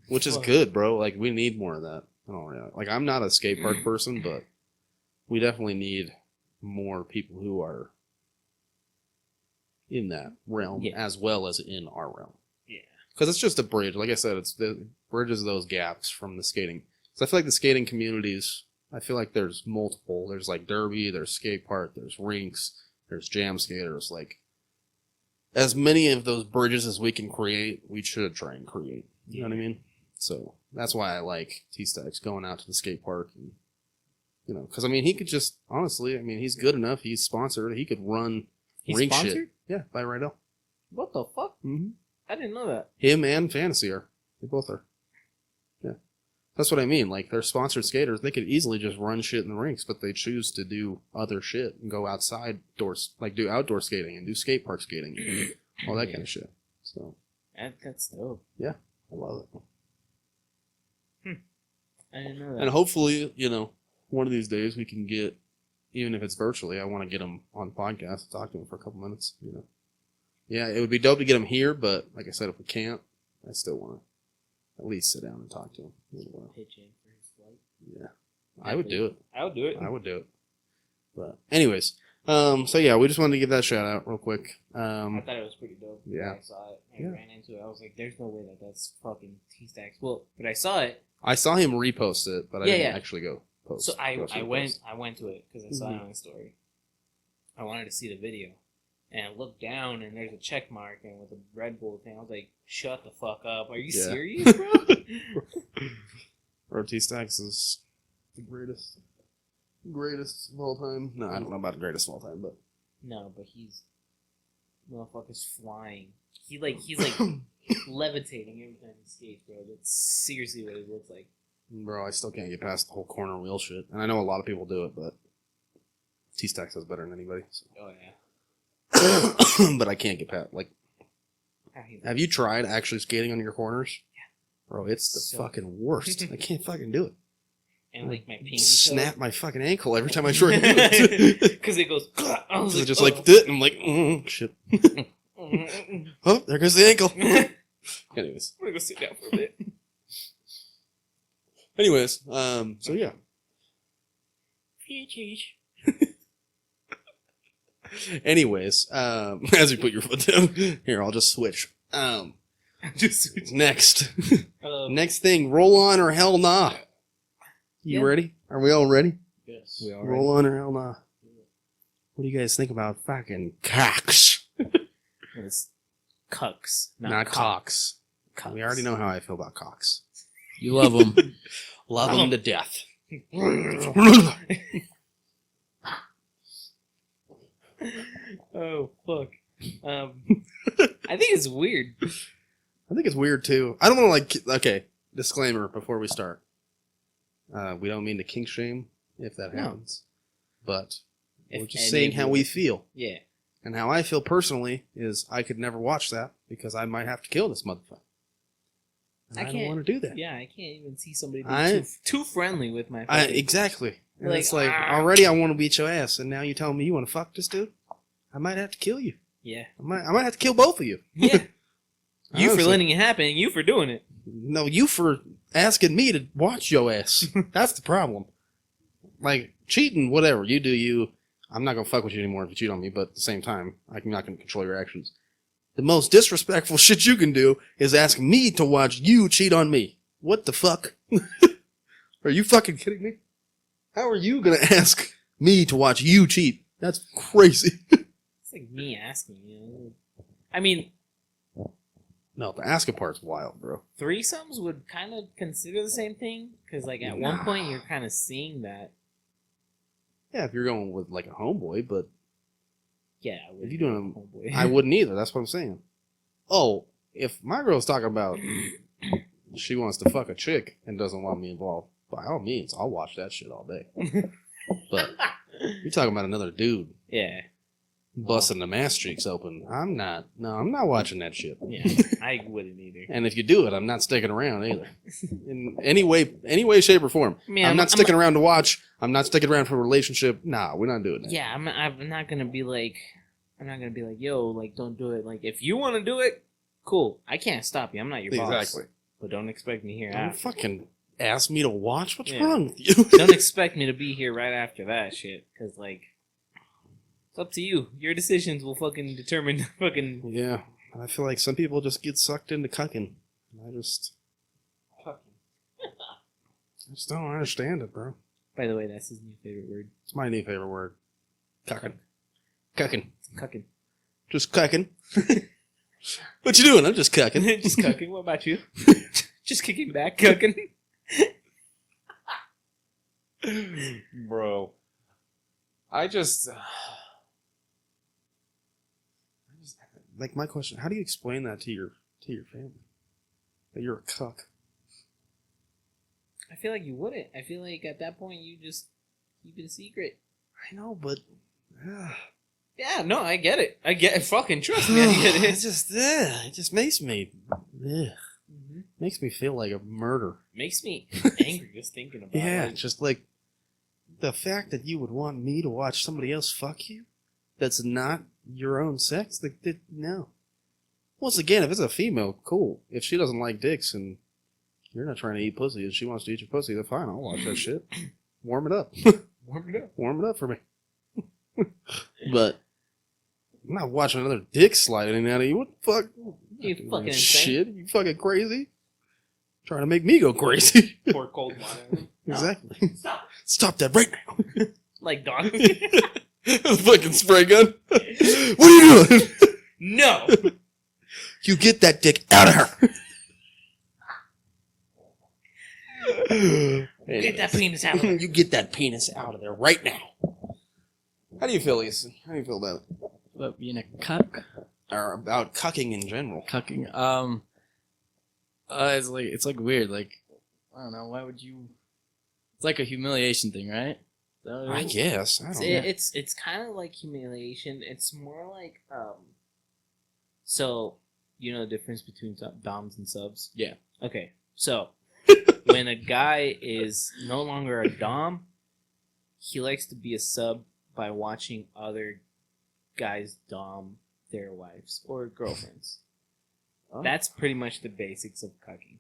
[SPEAKER 1] Which is good, bro. Like, we need more of that. I don't really, like, I'm not a skate park person, but we definitely need more people who are in that realm as well as in our realm.
[SPEAKER 2] Yeah.
[SPEAKER 1] Because it's just a bridge. Like I said, it's the bridges those gaps from the skating. So I feel like the skating communities, I feel like there's multiple. There's like derby, there's skate park, there's rinks, there's jam skaters. Like, as many of those bridges as we can create, we should try and create. You know what I mean? So that's why I like T-Stacks going out to the skate park. And, you know, because I mean, he could just, honestly, I mean, he's good enough. He's sponsored. He could run rink
[SPEAKER 2] sponsored?
[SPEAKER 1] shit. Yeah, by Rydell.
[SPEAKER 2] What the fuck?
[SPEAKER 1] Mm-hmm.
[SPEAKER 2] I didn't know that.
[SPEAKER 1] Him and Fantasy are. They both are. Yeah. That's what I mean. Like, they're sponsored skaters. They could easily just run shit in the rinks, but they choose to do other shit and go outside doors, like do outdoor skating and do skate park skating and all that kind of shit. So.
[SPEAKER 2] That's dope.
[SPEAKER 1] Yeah, I love it.
[SPEAKER 2] I didn't know that.
[SPEAKER 1] And hopefully, you know, one of these days we can get, even if it's virtually, I want to get him on podcast and talk to him for a couple minutes, you know. Yeah, it would be dope to get him here, but like I said, if we can't, I still want to at least sit down and talk to him.
[SPEAKER 2] Pitch in for his flight.
[SPEAKER 1] Yeah, I would do it.
[SPEAKER 2] I would do it.
[SPEAKER 1] I would do it. But anyways, so yeah, we just wanted to give that shout out real quick.
[SPEAKER 2] I thought it was pretty dope.
[SPEAKER 1] Yeah.
[SPEAKER 2] When I saw it. I ran into it. I was like, there's no way that's fucking T-Stacks. Well, but I saw it.
[SPEAKER 1] I saw him repost it, but I didn't actually go post.
[SPEAKER 2] So I went to it because I saw it on the story. I wanted to see the video. And I looked down, and there's a check mark, and with a Red Bull thing, I was like, shut the fuck up. Are you serious, bro?
[SPEAKER 1] Bro, T-Stacks is the greatest of all time. No, I don't know about the greatest of all time, but...
[SPEAKER 2] No, but motherfucker's flying. He's like levitating every time he skates, bro. That's seriously what it looks like.
[SPEAKER 1] Bro, I still can't get past the whole corner wheel shit. And I know a lot of people do it, but T-Stacks does better than anybody. So.
[SPEAKER 2] Oh, yeah.
[SPEAKER 1] But I can't get past, like... Have you tried actually skating on your corners? Yeah. Bro, it's the fucking worst. I can't fucking do it.
[SPEAKER 2] And like my pinky
[SPEAKER 1] snap my fucking ankle every time I try to do it.
[SPEAKER 2] Because it goes... I was like,
[SPEAKER 1] just like, and I'm like, shit. Oh, there goes the ankle. Anyways.
[SPEAKER 2] I'm gonna go sit down for a bit.
[SPEAKER 1] Anyways, so yeah. Anyways, as you put your foot down, here, I'll just switch. Next. Next thing, roll on or hell nah. You ready? Are we all ready?
[SPEAKER 3] Yes.
[SPEAKER 2] We all
[SPEAKER 1] roll on or hell nah. What do you guys think about fucking cocks?
[SPEAKER 2] It's cucks,
[SPEAKER 1] not cocks.
[SPEAKER 2] Cucks.
[SPEAKER 1] We already know how I feel about cocks.
[SPEAKER 3] You love them.
[SPEAKER 1] Love them to death.
[SPEAKER 2] Oh, fuck. I think it's weird.
[SPEAKER 1] I think it's weird, too. I don't want to, like... Okay, disclaimer before we start. We don't mean to kink shame if that happens. But we're just saying how we feel.
[SPEAKER 2] Yeah.
[SPEAKER 1] And how I feel personally is I could never watch that because I might have to kill this motherfucker. And I don't want to do that.
[SPEAKER 2] Yeah, I can't even see somebody being too friendly with my fucking...
[SPEAKER 1] Exactly. And like, it's like, already I want to beat your ass, and now you telling me you want to fuck this dude? I might have to kill you.
[SPEAKER 2] Yeah.
[SPEAKER 1] I might have to kill both of you.
[SPEAKER 2] Yeah. You for letting it happen, and you for doing it.
[SPEAKER 1] No, you for asking me to watch your ass. That's the problem. Like, cheating, whatever. You do you. I'm not going to fuck with you anymore if you cheat on me, but at the same time, I'm not going to control your actions. The most disrespectful shit you can do is ask me to watch you cheat on me. What the fuck? Are you fucking kidding me? How are you going to ask me to watch you cheat? That's crazy.
[SPEAKER 2] It's like me asking, you know? I mean...
[SPEAKER 1] No, the asking part's wild, bro.
[SPEAKER 2] Threesomes would kind of consider the same thing, because like at one point you're kind of seeing that.
[SPEAKER 1] Yeah, if you're going with like a homeboy, but
[SPEAKER 2] Yeah,
[SPEAKER 1] if you're doing
[SPEAKER 2] homeboy.
[SPEAKER 1] I wouldn't either. That's what I'm saying. Oh, if my girl's talking about she wants to fuck a chick and doesn't want me involved, by all means, I'll watch that shit all day. But you're talking about another dude
[SPEAKER 2] Yeah.
[SPEAKER 1] busting the mass cheeks open. I'm not watching that shit.
[SPEAKER 2] Yeah, I wouldn't either.
[SPEAKER 1] And if you do it, I'm not sticking around either. In any way, shape, or form.
[SPEAKER 2] I mean,
[SPEAKER 1] I'm not sticking around to watch. I'm not sticking around for a relationship. Nah, we're not doing that.
[SPEAKER 2] Yeah, I'm not gonna be like, yo, like, don't do it. Like, if you want to do it, cool. I can't stop you. I'm not your boss.
[SPEAKER 1] Exactly.
[SPEAKER 2] But don't expect me here.
[SPEAKER 1] Don't fucking ask me to watch. What's
[SPEAKER 2] Yeah.
[SPEAKER 1] wrong with you?
[SPEAKER 2] Don't expect me to be here right after that shit. Because, like, it's up to you. Your decisions will fucking determine fucking...
[SPEAKER 1] Yeah, I feel like some people just get sucked into cucking. I just don't understand it, bro.
[SPEAKER 2] By the way, that's his new favorite word.
[SPEAKER 1] It's my new favorite word. Cucking. Cucking.
[SPEAKER 2] Cucking.
[SPEAKER 1] Just cucking. What you doing? I'm just cucking.
[SPEAKER 2] Just cucking. What about you? Just kicking back, cucking.
[SPEAKER 1] Bro. I just like my question, how do you explain that to your family? That you're a cuck?
[SPEAKER 2] I feel like you wouldn't. I feel like at that point you just keep it a secret.
[SPEAKER 1] I know, but
[SPEAKER 2] Yeah, no, I get it. I get it. Fucking trust me, I get it.
[SPEAKER 1] It just makes me makes me feel like a murder.
[SPEAKER 2] Makes me angry just thinking about
[SPEAKER 1] Yeah,
[SPEAKER 2] it.
[SPEAKER 1] just like the fact that you would want me to watch somebody else fuck you that's not your own sex, no. Once again, if it's a female, cool. If she doesn't like dicks and you're not trying to eat pussy and she wants to eat your pussy, then fine, I'll watch that shit. Warm it up.
[SPEAKER 2] Warm it up.
[SPEAKER 1] Warm it up for me. But I'm not watching another dick sliding out of you. What the fuck?
[SPEAKER 2] You fucking insane.
[SPEAKER 1] shit. You fucking crazy? Trying to make me go crazy.
[SPEAKER 2] Pour cold water.
[SPEAKER 1] Exactly.
[SPEAKER 2] Stop.
[SPEAKER 1] Stop that right now.
[SPEAKER 2] Like dog.
[SPEAKER 1] Fucking spray gun. What are you doing?
[SPEAKER 2] No.
[SPEAKER 1] You get that dick out of her.
[SPEAKER 2] Get that penis out of there.
[SPEAKER 1] You get that penis out of there right now. How do you feel, Easton? How do you feel about it?
[SPEAKER 3] About being a cuck?
[SPEAKER 1] Or about cucking in general?
[SPEAKER 3] Cucking. It's like weird. Like, I don't know. Why would you? It's like a humiliation thing, right? Is that what it
[SPEAKER 1] I
[SPEAKER 3] is?
[SPEAKER 1] guess. I don't know.
[SPEAKER 2] It's kind of like humiliation. It's more like so you know the difference between doms and subs?
[SPEAKER 3] Yeah.
[SPEAKER 2] Okay. So when a guy is no longer a dom, he likes to be a sub by watching other guys dom their wives or girlfriends.
[SPEAKER 1] Oh.
[SPEAKER 2] That's pretty much the basics of cucking.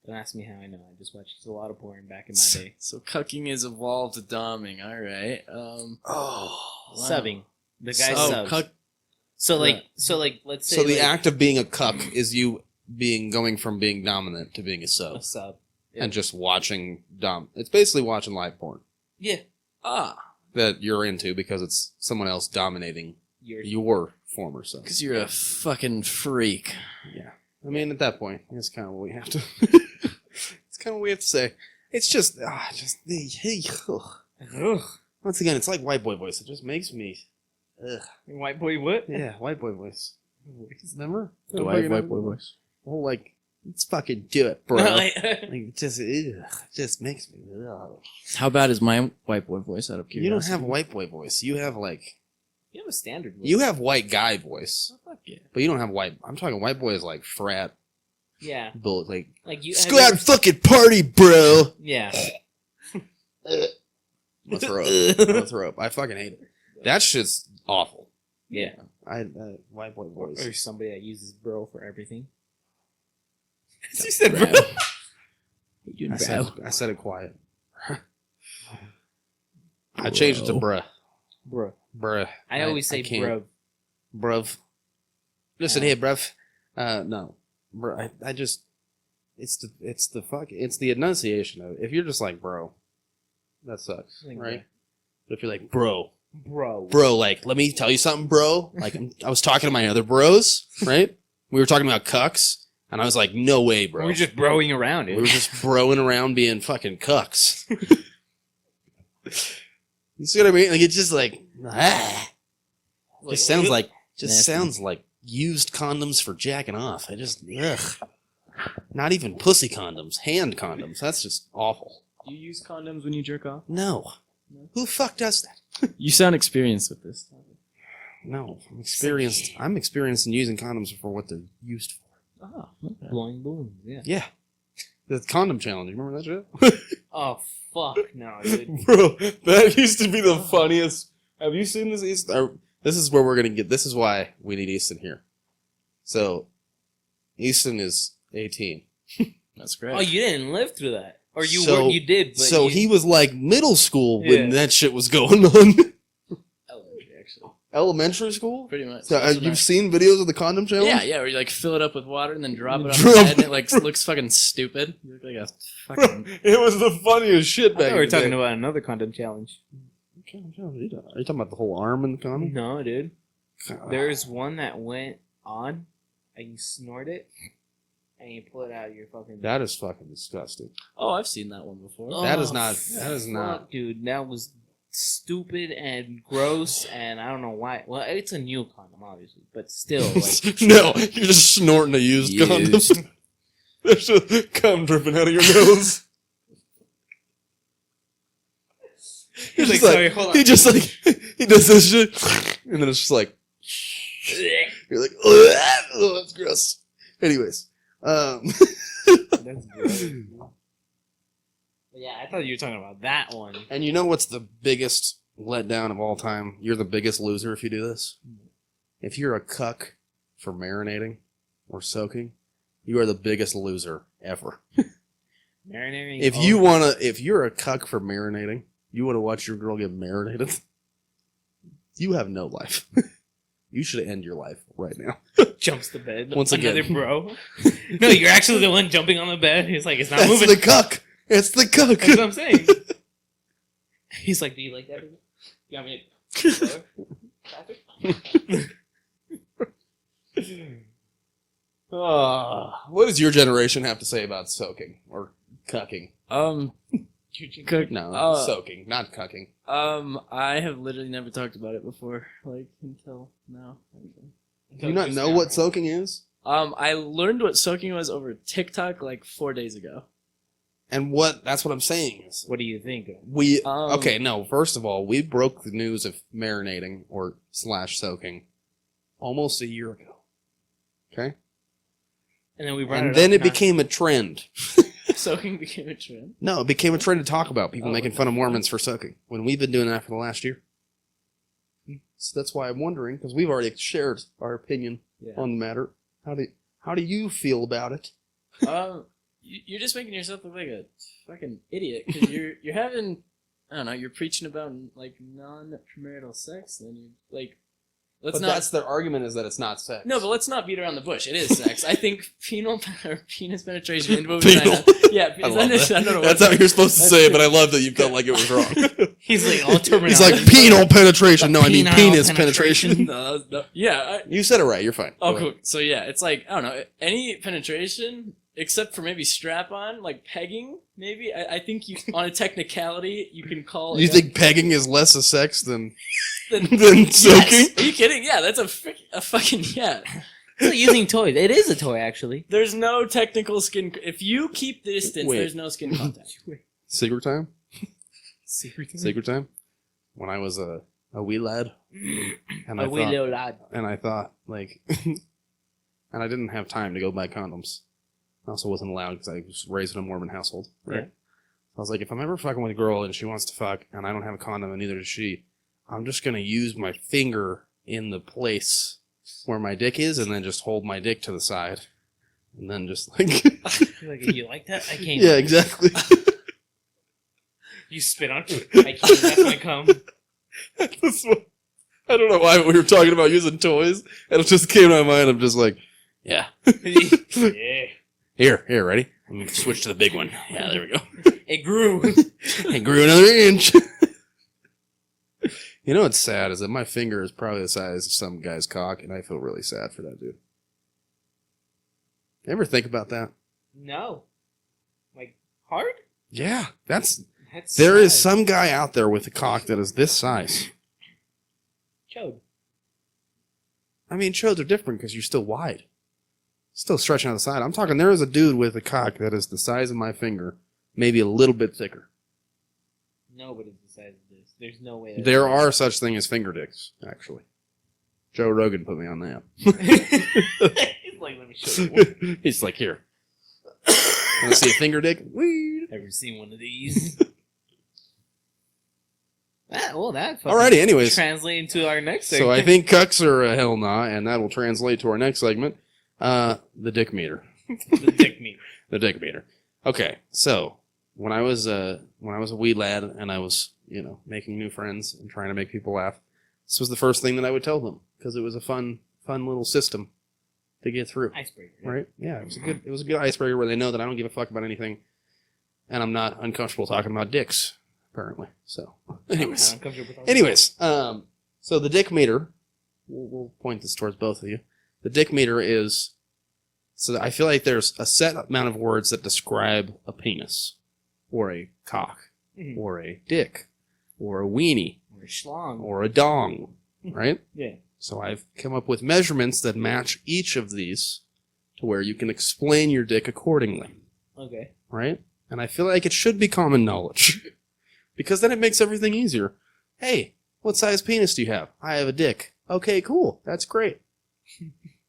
[SPEAKER 2] Don't ask me how I know. I just watched a lot of porn back in my day.
[SPEAKER 3] So cucking is evolved to doming. All right.
[SPEAKER 1] Oh.
[SPEAKER 3] Wow.
[SPEAKER 2] Subbing. The guy
[SPEAKER 3] Oh,
[SPEAKER 2] subs.
[SPEAKER 3] cuck.
[SPEAKER 2] So like, let's say
[SPEAKER 1] So the
[SPEAKER 2] like,
[SPEAKER 1] act of being a cuck is you going from being dominant to being a sub.
[SPEAKER 2] a sub.
[SPEAKER 1] And just watching It's basically watching live porn
[SPEAKER 2] Yeah.
[SPEAKER 1] that you're into because it's someone else dominating
[SPEAKER 2] You're
[SPEAKER 1] your former sub.
[SPEAKER 3] Because you're a fucking freak.
[SPEAKER 1] Yeah. I mean, at that point, that's kind of what we have to... it's kind of what we have to say. It's just...
[SPEAKER 2] Ugh.
[SPEAKER 1] Once again, it's like white boy voice. It just makes me... Ugh.
[SPEAKER 2] White boy what?
[SPEAKER 1] Yeah, white boy voice. Remember?
[SPEAKER 3] The white boy voice.
[SPEAKER 1] Oh, like, let's fucking do it, bro.
[SPEAKER 2] No, like,
[SPEAKER 1] Like, it just makes me... Ugh.
[SPEAKER 3] How bad is my white boy voice out of
[SPEAKER 1] You
[SPEAKER 3] curiosity?
[SPEAKER 1] don't have white boy voice. You have, like...
[SPEAKER 2] you have a standard voice.
[SPEAKER 1] You have white guy voice.
[SPEAKER 3] Oh, fuck yeah.
[SPEAKER 1] But you don't have white... I'm talking white boy is like frat,
[SPEAKER 2] Yeah.
[SPEAKER 1] bullet, like...
[SPEAKER 2] Like you
[SPEAKER 1] Let's
[SPEAKER 2] have
[SPEAKER 1] go out and fucking party, bro!
[SPEAKER 2] Yeah.
[SPEAKER 1] Let's throw up. Let's throw up. I fucking hate it. That shit's awful.
[SPEAKER 2] Yeah.
[SPEAKER 1] White boy
[SPEAKER 2] Or
[SPEAKER 1] voice.
[SPEAKER 2] somebody that uses bro for everything.
[SPEAKER 3] You said bro.
[SPEAKER 1] I said it quiet. I changed it to bruh.
[SPEAKER 2] Bro.
[SPEAKER 1] Bruh.
[SPEAKER 2] I always say
[SPEAKER 1] can't.
[SPEAKER 2] bro.
[SPEAKER 1] Bruv. Listen here, bruv. No. Bruh, I just... It's the enunciation of it. If you're just like, bro, that sucks,
[SPEAKER 2] Like,
[SPEAKER 1] right? But if you're like, bro,
[SPEAKER 2] Bro.
[SPEAKER 1] like, let me tell you something, bro. Like, I was talking to my other bros, right? We were talking about cucks, And I was like, no way, bro.
[SPEAKER 2] We were just broing around, dude.
[SPEAKER 1] We were just broing around being fucking cucks. You see what I mean? Like, it's just like, Just sounds like used condoms for jacking off. I just, ugh. Not even pussy condoms, hand condoms. That's just awful.
[SPEAKER 3] Do you use condoms when you jerk off?
[SPEAKER 1] No. Who the fuck does that?
[SPEAKER 3] You sound experienced with this.
[SPEAKER 1] No, I'm experienced in using condoms for what they're used for.
[SPEAKER 3] Oh, okay.
[SPEAKER 2] Blowing balloons, yeah.
[SPEAKER 1] Yeah. The condom challenge. You remember that shit?
[SPEAKER 2] Oh, fuck no, dude.
[SPEAKER 1] Bro, that used to be the funniest. Have you seen this, Easton? This is where we're going to get... This is why we need Easton here. So, Easton is 18.
[SPEAKER 3] That's great.
[SPEAKER 2] Oh, you didn't live through that. Or you you did, but
[SPEAKER 1] So he was like middle school when
[SPEAKER 2] Yeah.
[SPEAKER 1] that shit was going on.
[SPEAKER 3] Elementary, actually.
[SPEAKER 1] Elementary school?
[SPEAKER 3] Pretty much.
[SPEAKER 1] So, you've seen videos of the condom challenge?
[SPEAKER 3] Yeah, where you like fill it up with water and then drop it on
[SPEAKER 1] Drop
[SPEAKER 3] the head and it like looks fucking stupid. You look like a fucking...
[SPEAKER 1] It was the funniest shit
[SPEAKER 2] I
[SPEAKER 1] back
[SPEAKER 2] thought we were
[SPEAKER 1] in the
[SPEAKER 2] talking
[SPEAKER 1] day.
[SPEAKER 2] about another condom challenge.
[SPEAKER 1] Condom challenge? Are you talking about the whole arm in the condom?
[SPEAKER 2] No, dude.
[SPEAKER 1] God.
[SPEAKER 2] There's one that went on, and you snort it, and you pull it out of your fucking...
[SPEAKER 1] That is fucking disgusting.
[SPEAKER 3] Oh, I've seen that one before.
[SPEAKER 2] Oh,
[SPEAKER 1] That is not...
[SPEAKER 2] fuck, dude. That was stupid and gross, and I don't know why. Well, it's a new condom, obviously, but still, like...
[SPEAKER 1] No, you're just snorting a used condom. There's just cum dripping out of your nose.
[SPEAKER 2] He's like,
[SPEAKER 1] Just
[SPEAKER 2] sorry, hold on.
[SPEAKER 1] He just like, he does this shit, and then it's just like, you're like, oh, that's gross. Anyways,
[SPEAKER 2] That's gross. Yeah, I thought you were talking about that one.
[SPEAKER 1] and you know what's the biggest letdown of all time? You're the biggest loser if you do this. If you're a cuck for marinating or soaking, you are the biggest loser ever.
[SPEAKER 2] Marinating.
[SPEAKER 1] If you're a cuck for marinating, you want to watch your girl get marinated, you have no life. You should end your life right now.
[SPEAKER 2] jumps the bed.
[SPEAKER 1] Once
[SPEAKER 2] Another
[SPEAKER 1] again.
[SPEAKER 2] bro. No, you're actually the one jumping on the bed. He's like, it's not
[SPEAKER 1] That's
[SPEAKER 2] moving.
[SPEAKER 1] the cuck. It's the cuck.
[SPEAKER 2] That's what I'm saying. He's like, do you like that? You want me to...
[SPEAKER 1] What does your generation have to say about soaking or cucking?
[SPEAKER 3] Cook.
[SPEAKER 1] No, soaking, not cucking.
[SPEAKER 3] I have literally never talked about it before, like until now.
[SPEAKER 1] Do you not know what soaking is?
[SPEAKER 3] I learned what soaking was over TikTok like 4 days ago.
[SPEAKER 1] And that's what I'm saying is
[SPEAKER 2] What do you think?
[SPEAKER 1] okay, no, first of all, we broke the news of marinating or / soaking almost a year ago. Okay?
[SPEAKER 2] And then we brought
[SPEAKER 1] And
[SPEAKER 2] it
[SPEAKER 1] then
[SPEAKER 2] up
[SPEAKER 1] it became a trend.
[SPEAKER 3] Soaking became a trend.
[SPEAKER 1] No, it became a trend to talk about people
[SPEAKER 3] Oh,
[SPEAKER 1] making fun of Mormons for soaking when we've been doing that for the last year. So that's why I'm wondering, because we've already shared our opinion on the matter. How do you feel about it?
[SPEAKER 3] You're just making yourself look like a fucking idiot because you're having, I don't know, you're preaching about like non-premarital sex, and then you like.
[SPEAKER 1] That's their argument, is that it's not sex.
[SPEAKER 3] No, but let's not beat around the bush. It is sex. I think penis penetration into a
[SPEAKER 1] Penal.
[SPEAKER 3] vagina. Yeah,
[SPEAKER 1] I love that.
[SPEAKER 3] I don't know
[SPEAKER 1] That's how you're supposed to say it, but I love that you felt like it was wrong.
[SPEAKER 2] He's like, all terminology.
[SPEAKER 1] He's like, penal penetration. No, I mean
[SPEAKER 2] Penile
[SPEAKER 1] penis
[SPEAKER 2] penetration.
[SPEAKER 1] penetration.
[SPEAKER 3] No, yeah.
[SPEAKER 1] You said it right. You're fine.
[SPEAKER 3] Oh,
[SPEAKER 1] Go
[SPEAKER 3] cool.
[SPEAKER 1] ahead.
[SPEAKER 3] So yeah, it's like, I don't know, any penetration except for maybe strap-on, like pegging. Maybe I think you on a technicality you can call.
[SPEAKER 1] You think pegging is less a sex than
[SPEAKER 3] than
[SPEAKER 1] soaking?
[SPEAKER 3] Yes. Are you kidding? Yeah, that's a fucking yeah.
[SPEAKER 2] It's like using toys. It is a toy, actually.
[SPEAKER 3] There's no technical skin. If you keep distance,
[SPEAKER 1] Wait.
[SPEAKER 3] there's no skin contact.
[SPEAKER 1] Secret time?
[SPEAKER 2] Secret
[SPEAKER 1] Secret time? When I was a wee lad, and
[SPEAKER 2] A wee little lad.
[SPEAKER 1] and I thought like, and I didn't have time to go buy condoms. I also wasn't allowed because I was raised in a Mormon household. Right?
[SPEAKER 2] Yeah.
[SPEAKER 1] I was like, if I'm ever fucking with a girl and she wants to fuck and I don't have a condom and neither does she, I'm just gonna use my finger in the place where my dick is and then just hold my dick to the side. And then just like
[SPEAKER 2] You're like, you like that? I can't.
[SPEAKER 1] yeah, exactly.
[SPEAKER 2] You spit on it. I can't. That's my cum.
[SPEAKER 1] That's what, I don't know why we were talking about using toys, and it just came to my mind. I'm just like, yeah.
[SPEAKER 2] Yeah.
[SPEAKER 1] Here, ready? Let me switch to the big one. Yeah, there we go.
[SPEAKER 2] It grew.
[SPEAKER 1] It grew another inch. You know what's sad is that my finger is probably the size of some guy's cock, and I feel really sad for that dude. Ever think about that?
[SPEAKER 2] No. Like, hard?
[SPEAKER 1] Yeah, there
[SPEAKER 2] That's
[SPEAKER 1] is
[SPEAKER 2] sad.
[SPEAKER 1] some guy out there with a cock that is this size.
[SPEAKER 2] Chode.
[SPEAKER 1] I mean, chodes are different because you're still wide. Still stretching out the side. I'm talking, there is a dude with a cock that is the size of my finger, maybe a little bit thicker.
[SPEAKER 2] Nobody's the size of this. There's no way.
[SPEAKER 1] There are such thing as finger dicks, actually. Joe Rogan put me on that.
[SPEAKER 2] He's like, let me show you.
[SPEAKER 1] He's like, here. Want to see a finger dick? Weed.
[SPEAKER 2] Ever seen one of these? That fucking
[SPEAKER 1] Alrighty, anyways.
[SPEAKER 2] translate into our next
[SPEAKER 1] So
[SPEAKER 2] segment.
[SPEAKER 1] I think cucks are a hell nah, and that will translate to our next segment. The dick meter.
[SPEAKER 2] the dick meat.
[SPEAKER 1] The dick meter. Okay, so when I was a wee lad and I was, making new friends and trying to make people laugh, this was the first thing that I would tell them because it was a fun little system to get through.
[SPEAKER 2] Icebreaker.
[SPEAKER 1] Right? Yeah, it was a good icebreaker where they know that I don't give a fuck about anything, and I'm not uncomfortable talking about dicks, apparently. So, anyways, so the dick meter, we'll point this towards both of you. The dick meter is, so I feel like there's a set amount of words that describe a penis, or a cock, or a dick, or a weenie,
[SPEAKER 2] or a schlong,
[SPEAKER 1] or a dong, right?
[SPEAKER 2] Yeah.
[SPEAKER 1] So I've come up with measurements that match each of these to where you can explain your dick accordingly.
[SPEAKER 2] Okay.
[SPEAKER 1] Right? And I feel like it should be common knowledge. Because then it makes everything easier. Hey, what size penis do you have? I have a dick. Okay, cool. That's great.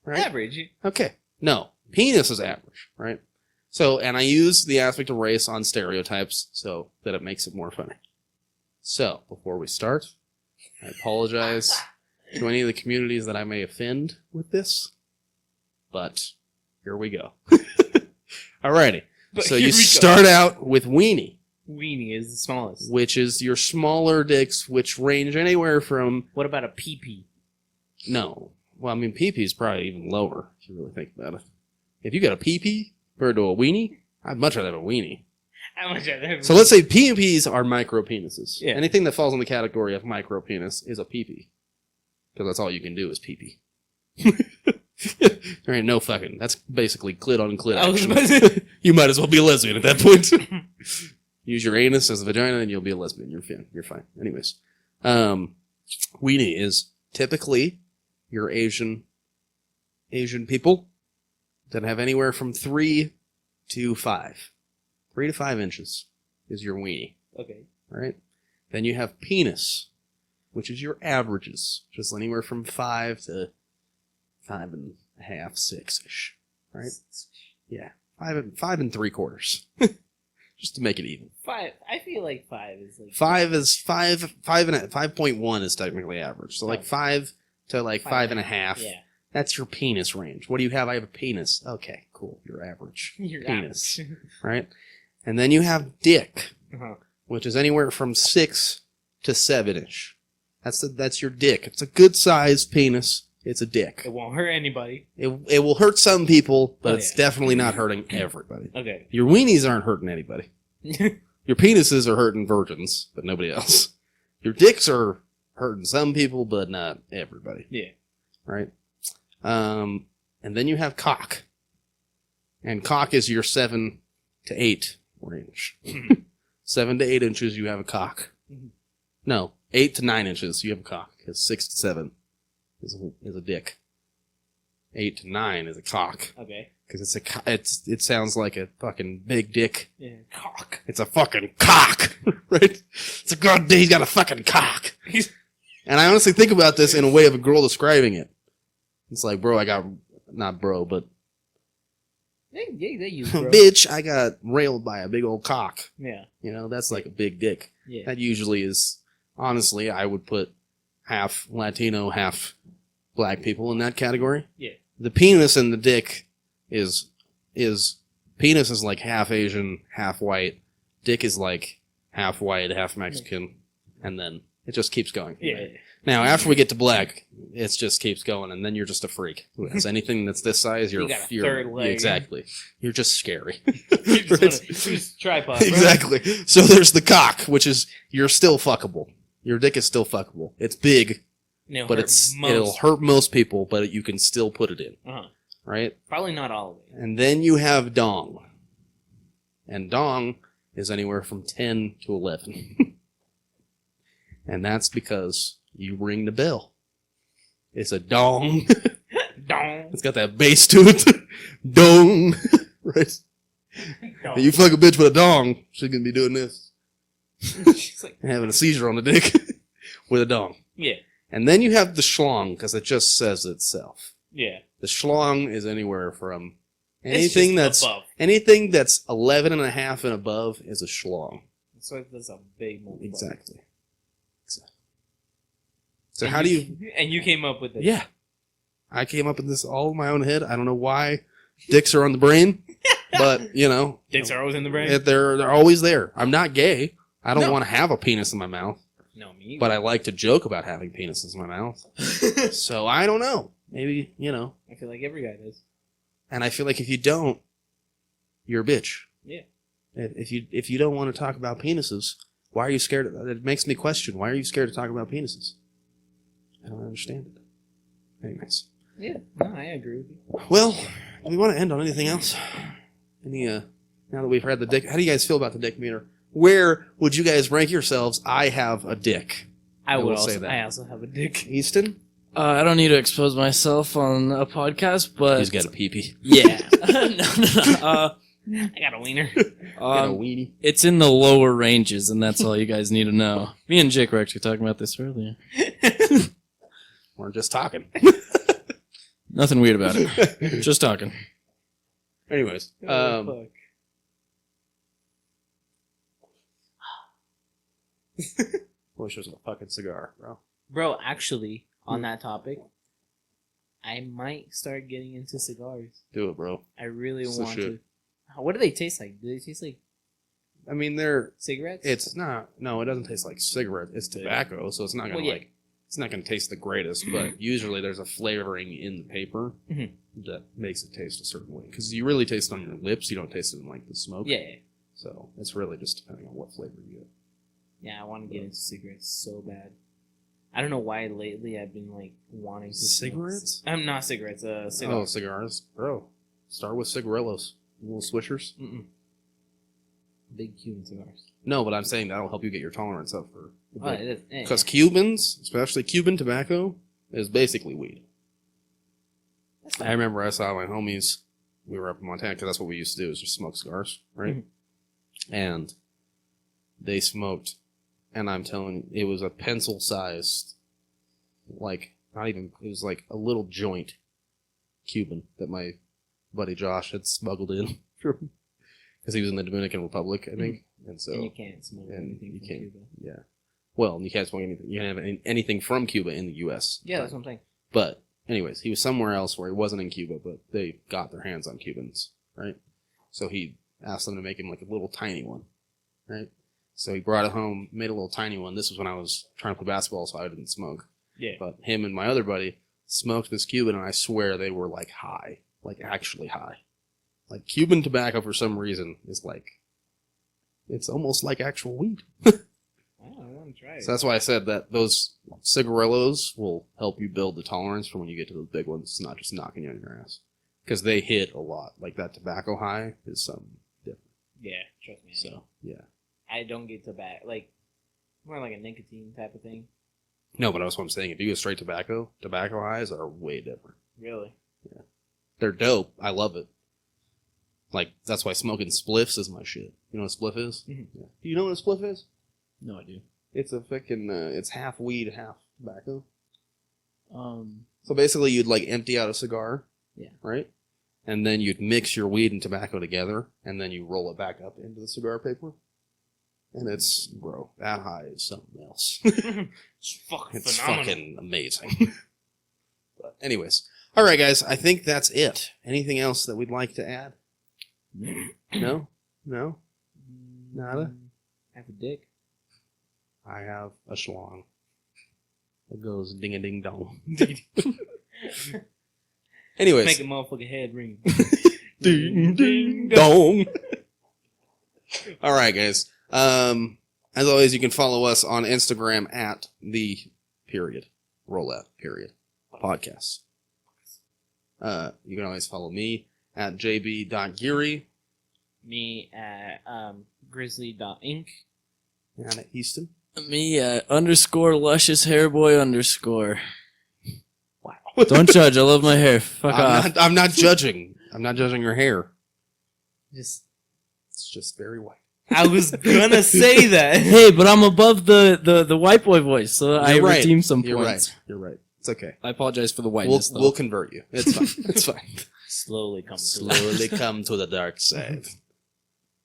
[SPEAKER 1] Right?
[SPEAKER 2] Average.
[SPEAKER 1] Okay. No. Penis is average, right? So, and I use the aspect of race on stereotypes so that it makes it more funny. So, before we start, I apologize to any of the communities that I may offend with this, but here we go. Alrighty. So you start out with weenie.
[SPEAKER 2] Weenie is the smallest.
[SPEAKER 1] Which is your smaller dicks, which range anywhere from...
[SPEAKER 2] What about a pee-pee?
[SPEAKER 1] No. Well, I mean, pee-pee is probably even lower, if you really think about it. If you got a pee-pee compared to a weenie, I'd much rather have a weenie. So let's say pee-pees are micro penises.
[SPEAKER 2] Yeah.
[SPEAKER 1] Anything that falls in the category of micro penis is a pee-pee. Because that's all you can do is pee-pee. There ain't no fucking... That's basically clit on clit action. You might as well be a lesbian at that point. Use your anus as a vagina and you'll be a lesbian. You're fine. Anyways. Weenie is typically your Asian people that have anywhere from 3 to 5. 3 to 5 inches is your weenie.
[SPEAKER 2] Okay.
[SPEAKER 1] Right? Then you have penis, which is your averages. Just anywhere from 5 to 5.5, 6-ish. Right? Right? 5 and 3/4. Just to make it even.
[SPEAKER 2] 5. I feel like 5 is like...
[SPEAKER 1] 5.1 is technically average. So like 5 to like 5.5.
[SPEAKER 2] Yeah.
[SPEAKER 1] That's your penis range. What do you have? I have a penis. Okay, cool. Your average
[SPEAKER 2] Your
[SPEAKER 1] penis.
[SPEAKER 2] average.
[SPEAKER 1] Right? And then you have dick,
[SPEAKER 2] Uh-huh.
[SPEAKER 1] which is anywhere from 6 to 7-ish. That's your dick. It's a good sized penis. It's a dick.
[SPEAKER 2] It won't hurt anybody.
[SPEAKER 1] It will hurt some people, but
[SPEAKER 2] Oh,
[SPEAKER 1] it's
[SPEAKER 2] yeah.
[SPEAKER 1] definitely not hurting everybody.
[SPEAKER 2] Okay.
[SPEAKER 1] Your weenies aren't hurting anybody. Your penises are hurting virgins, but nobody else. Your dicks are hurting some people, but not everybody.
[SPEAKER 2] Yeah.
[SPEAKER 1] Right? And then you have cock. And cock is your 7 to 8 range. 7 to 8 inches, you have a cock. No, 8 to 9 inches, you have a cock. Because 6 to 7 is a dick. 8 to 9 is a cock.
[SPEAKER 2] Okay.
[SPEAKER 1] Because it sounds like a fucking big dick.
[SPEAKER 2] Yeah. Cock.
[SPEAKER 1] It's a fucking cock, right? It's a goddamn, he's got a fucking cock. And I honestly think about this in a way of a girl describing it. It's like, bro, not bro, but
[SPEAKER 2] They use bro.
[SPEAKER 1] bitch, I got railed by a big old cock.
[SPEAKER 2] Yeah.
[SPEAKER 1] That's like a big dick.
[SPEAKER 2] Yeah.
[SPEAKER 1] That usually is, honestly, I would put half Latino, half black people in that category.
[SPEAKER 2] Yeah.
[SPEAKER 1] The penis and the dick is penis is like half Asian, half white. Dick is like half white, half Mexican, and then it just keeps going.
[SPEAKER 2] Yeah.
[SPEAKER 1] Right? Now, after we get to black, it just keeps going, and then you're just a freak. Who has anything that's this size, you're
[SPEAKER 2] You got a third leg.
[SPEAKER 1] Exactly. You're just scary.
[SPEAKER 2] You just tripod. Bro.
[SPEAKER 1] Exactly. So there's the cock, which is you're still fuckable. Your dick is still fuckable. It's big, but it'll hurt most people, but you can still put it in.
[SPEAKER 2] Uh-huh.
[SPEAKER 1] right?
[SPEAKER 2] Probably not all of it.
[SPEAKER 1] And then you have dong. And dong is anywhere from 10 to 11. And that's because you ring the bell. It's a dong.
[SPEAKER 2] Dong.
[SPEAKER 1] It's got that bass to it. Dong. Right?
[SPEAKER 2] Dong.
[SPEAKER 1] You fuck a bitch with a dong, she's gonna be doing this.
[SPEAKER 2] She's like,
[SPEAKER 1] And having a seizure on the dick with a dong.
[SPEAKER 2] yeah.
[SPEAKER 1] And then you have the schlong, because it just says itself.
[SPEAKER 2] Yeah.
[SPEAKER 1] The schlong is anywhere from
[SPEAKER 2] It's
[SPEAKER 1] anything
[SPEAKER 2] just
[SPEAKER 1] that's
[SPEAKER 2] above.
[SPEAKER 1] anything that's 11 and a half and above is a schlong.
[SPEAKER 2] So that's a big move.
[SPEAKER 1] Exactly. So how do you...
[SPEAKER 2] And you came up with it.
[SPEAKER 1] Yeah. I came up with this all in my own head. I don't know why dicks are on the brain, but, you know.
[SPEAKER 2] Dicks are always in the brain?
[SPEAKER 1] They're always there. I'm not gay. I don't
[SPEAKER 2] No.
[SPEAKER 1] want to have a penis in my mouth,
[SPEAKER 2] No, me.
[SPEAKER 1] but I like to joke about having penises in my mouth. So I don't know. Maybe, you know.
[SPEAKER 2] I feel like every guy does.
[SPEAKER 1] And I feel like if you don't, you're a bitch.
[SPEAKER 2] Yeah.
[SPEAKER 1] If you don't want to talk about penises, why are you scared of that? It makes me question, why are you scared to talk about penises? I don't understand it. Anyways.
[SPEAKER 2] Yeah. No, I agree with you.
[SPEAKER 1] Well, do we want to end on anything else? Now that we've read the dick, how do you guys feel about the dick meter? Where would you guys rank yourselves? I have a dick.
[SPEAKER 2] I
[SPEAKER 1] will
[SPEAKER 2] would
[SPEAKER 1] say
[SPEAKER 2] also.
[SPEAKER 1] that.
[SPEAKER 2] I also have a dick.
[SPEAKER 1] Easton?
[SPEAKER 3] I don't need to expose myself on a podcast, but
[SPEAKER 1] He's got a pee-pee.
[SPEAKER 3] yeah, no.
[SPEAKER 2] I got a wiener.
[SPEAKER 1] Got a weenie.
[SPEAKER 3] It's in the lower ranges, and that's all you guys need to know. Me and Jake were actually talking about this earlier.
[SPEAKER 1] We're just talking.
[SPEAKER 3] Nothing weird about it. Just talking.
[SPEAKER 1] Anyways.
[SPEAKER 2] Oh, fuck.
[SPEAKER 1] Wish it was a fucking cigar, bro.
[SPEAKER 2] Bro, actually, on that topic, I might start getting into cigars.
[SPEAKER 1] Do it, bro.
[SPEAKER 2] I really
[SPEAKER 1] It's the
[SPEAKER 2] want
[SPEAKER 1] shit.
[SPEAKER 2] to. What do they taste like? Do they taste like
[SPEAKER 1] I mean,
[SPEAKER 2] cigarettes?
[SPEAKER 1] it's not, no, it doesn't taste like cigarette. It's tobacco, so it's not going to
[SPEAKER 2] Well, yeah.
[SPEAKER 1] it's not going to taste the greatest, but usually there's a flavoring in the paper
[SPEAKER 2] Mhm.
[SPEAKER 1] that makes it taste a certain way. Because you really taste it on your lips, you don't taste it in, like, the smoke.
[SPEAKER 2] Yeah.
[SPEAKER 1] So it's really just depending on what flavor you get.
[SPEAKER 2] Yeah, I want to get into cigarettes so bad. I don't know why lately I've been like wanting to smoke
[SPEAKER 1] Cigarettes?
[SPEAKER 2] I'm not cigarettes.
[SPEAKER 1] Oh,
[SPEAKER 2] Cigars.
[SPEAKER 1] cigars. Bro, start with cigarillos. Little swishers.
[SPEAKER 2] Mm-mm. Big Cuban cigars.
[SPEAKER 1] No, but I'm saying that'll help you get your tolerance up for...
[SPEAKER 2] Oh, it is. Yeah,
[SPEAKER 1] Because Cubans, especially Cuban tobacco, is basically weed.
[SPEAKER 2] That's fine.
[SPEAKER 1] I remember I saw my homies, we were up in Montana, because that's what we used to do, is just smoke cigars, right?
[SPEAKER 2] Mhm.
[SPEAKER 1] And they smoked, and I'm telling you, it was a pencil-sized, like, not even, it was like a little joint Cuban that my buddy Josh had smuggled in, because he was in the Dominican Republic, I think, and so...
[SPEAKER 2] And you can't smoke
[SPEAKER 1] and
[SPEAKER 2] anything
[SPEAKER 1] you
[SPEAKER 2] from
[SPEAKER 1] can't-
[SPEAKER 2] Cuba.
[SPEAKER 1] Yeah. Well, you can't smoke anything. You can't have anything from Cuba in the U.S.
[SPEAKER 2] Yeah, that's what I'm saying.
[SPEAKER 1] But, anyways, he was somewhere else where he wasn't in Cuba, but they got their hands on Cubans, right? So he asked them to make him like a little tiny one, right? So he brought it home, made a little tiny one. This was when I was trying to play basketball, so I didn't smoke.
[SPEAKER 2] Yeah.
[SPEAKER 1] But him and my other buddy smoked this Cuban, and I swear they were like high, like actually high. Like Cuban tobacco, for some reason, is like, it's almost like actual weed.
[SPEAKER 2] I want to try it.
[SPEAKER 1] So that's why I said that those cigarillos will help you build the tolerance for when you get to those big ones. It's not just knocking you on your ass. Because they hit a lot. Like that tobacco high is something different.
[SPEAKER 2] Yeah, trust me.
[SPEAKER 1] So, yeah.
[SPEAKER 2] I don't get tobacco. Like, more like a nicotine type of thing.
[SPEAKER 1] No, but that's what I'm saying. If you go straight tobacco highs are way different.
[SPEAKER 2] Really?
[SPEAKER 1] They're dope. I love it. Like, that's why smoking spliffs is my shit. You know what a spliff is?
[SPEAKER 2] Mhm.
[SPEAKER 1] Yeah. Do you know what a spliff is?
[SPEAKER 3] No idea.
[SPEAKER 1] It's a fucking, it's half weed, half tobacco.
[SPEAKER 3] Um,
[SPEAKER 1] So basically, you'd like empty out a cigar,
[SPEAKER 2] Yeah.
[SPEAKER 1] right? And then you'd mix your weed and tobacco together, and then you roll it back up into the cigar paper. And it's, bro, that high is something else.
[SPEAKER 2] It's fucking
[SPEAKER 1] It's
[SPEAKER 2] phenomenal.
[SPEAKER 1] fucking amazing. But anyways, all right, guys, I think that's it. Anything else that we'd like to add? No? No? Nada?
[SPEAKER 2] I have a dick.
[SPEAKER 1] I have a schlong. It goes ding-a-ding-dong. Anyways.
[SPEAKER 2] Make a motherfucking head ring.
[SPEAKER 1] Ding, ding, dong. All right, guys. As always, you can follow us on Instagram at _Rollout _podcast. You can always follow me at jb.geary.
[SPEAKER 2] Me at grizlee.ink.
[SPEAKER 1] And at Easton.
[SPEAKER 3] Me underscore luscious hairboy underscore.
[SPEAKER 1] Wow.
[SPEAKER 3] Don't judge. I love my hair. Fuck off.
[SPEAKER 1] I'm not judging. I'm not judging your hair.
[SPEAKER 2] Just
[SPEAKER 1] It's just very white.
[SPEAKER 2] I was gonna say that.
[SPEAKER 3] Hey, but I'm above the white boy voice, so I
[SPEAKER 1] You're right.
[SPEAKER 3] redeem some
[SPEAKER 1] You're
[SPEAKER 3] points.
[SPEAKER 1] right. You're right. It's okay.
[SPEAKER 3] I apologize for the whiteness.
[SPEAKER 1] We'll convert you. It's fine. It's fine.
[SPEAKER 2] Slowly come to
[SPEAKER 1] Slowly come to the dark side.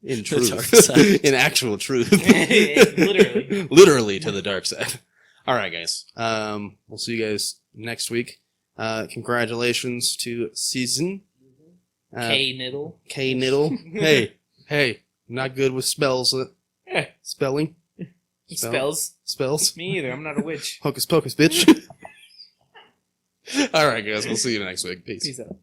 [SPEAKER 1] In
[SPEAKER 3] The
[SPEAKER 1] truth.
[SPEAKER 3] dark side.
[SPEAKER 1] In actual truth.
[SPEAKER 2] Literally.
[SPEAKER 1] Literally to the dark side. All right, guys. We'll see you guys next week. Congratulations to season.
[SPEAKER 2] K-Niddle.
[SPEAKER 1] K-Niddle. Hey. I'm not good with spells. Spelling. Spells.
[SPEAKER 2] Me either. I'm not a witch.
[SPEAKER 1] Hocus pocus, bitch. All right, guys. We'll see you next week. Peace.
[SPEAKER 2] Peace out.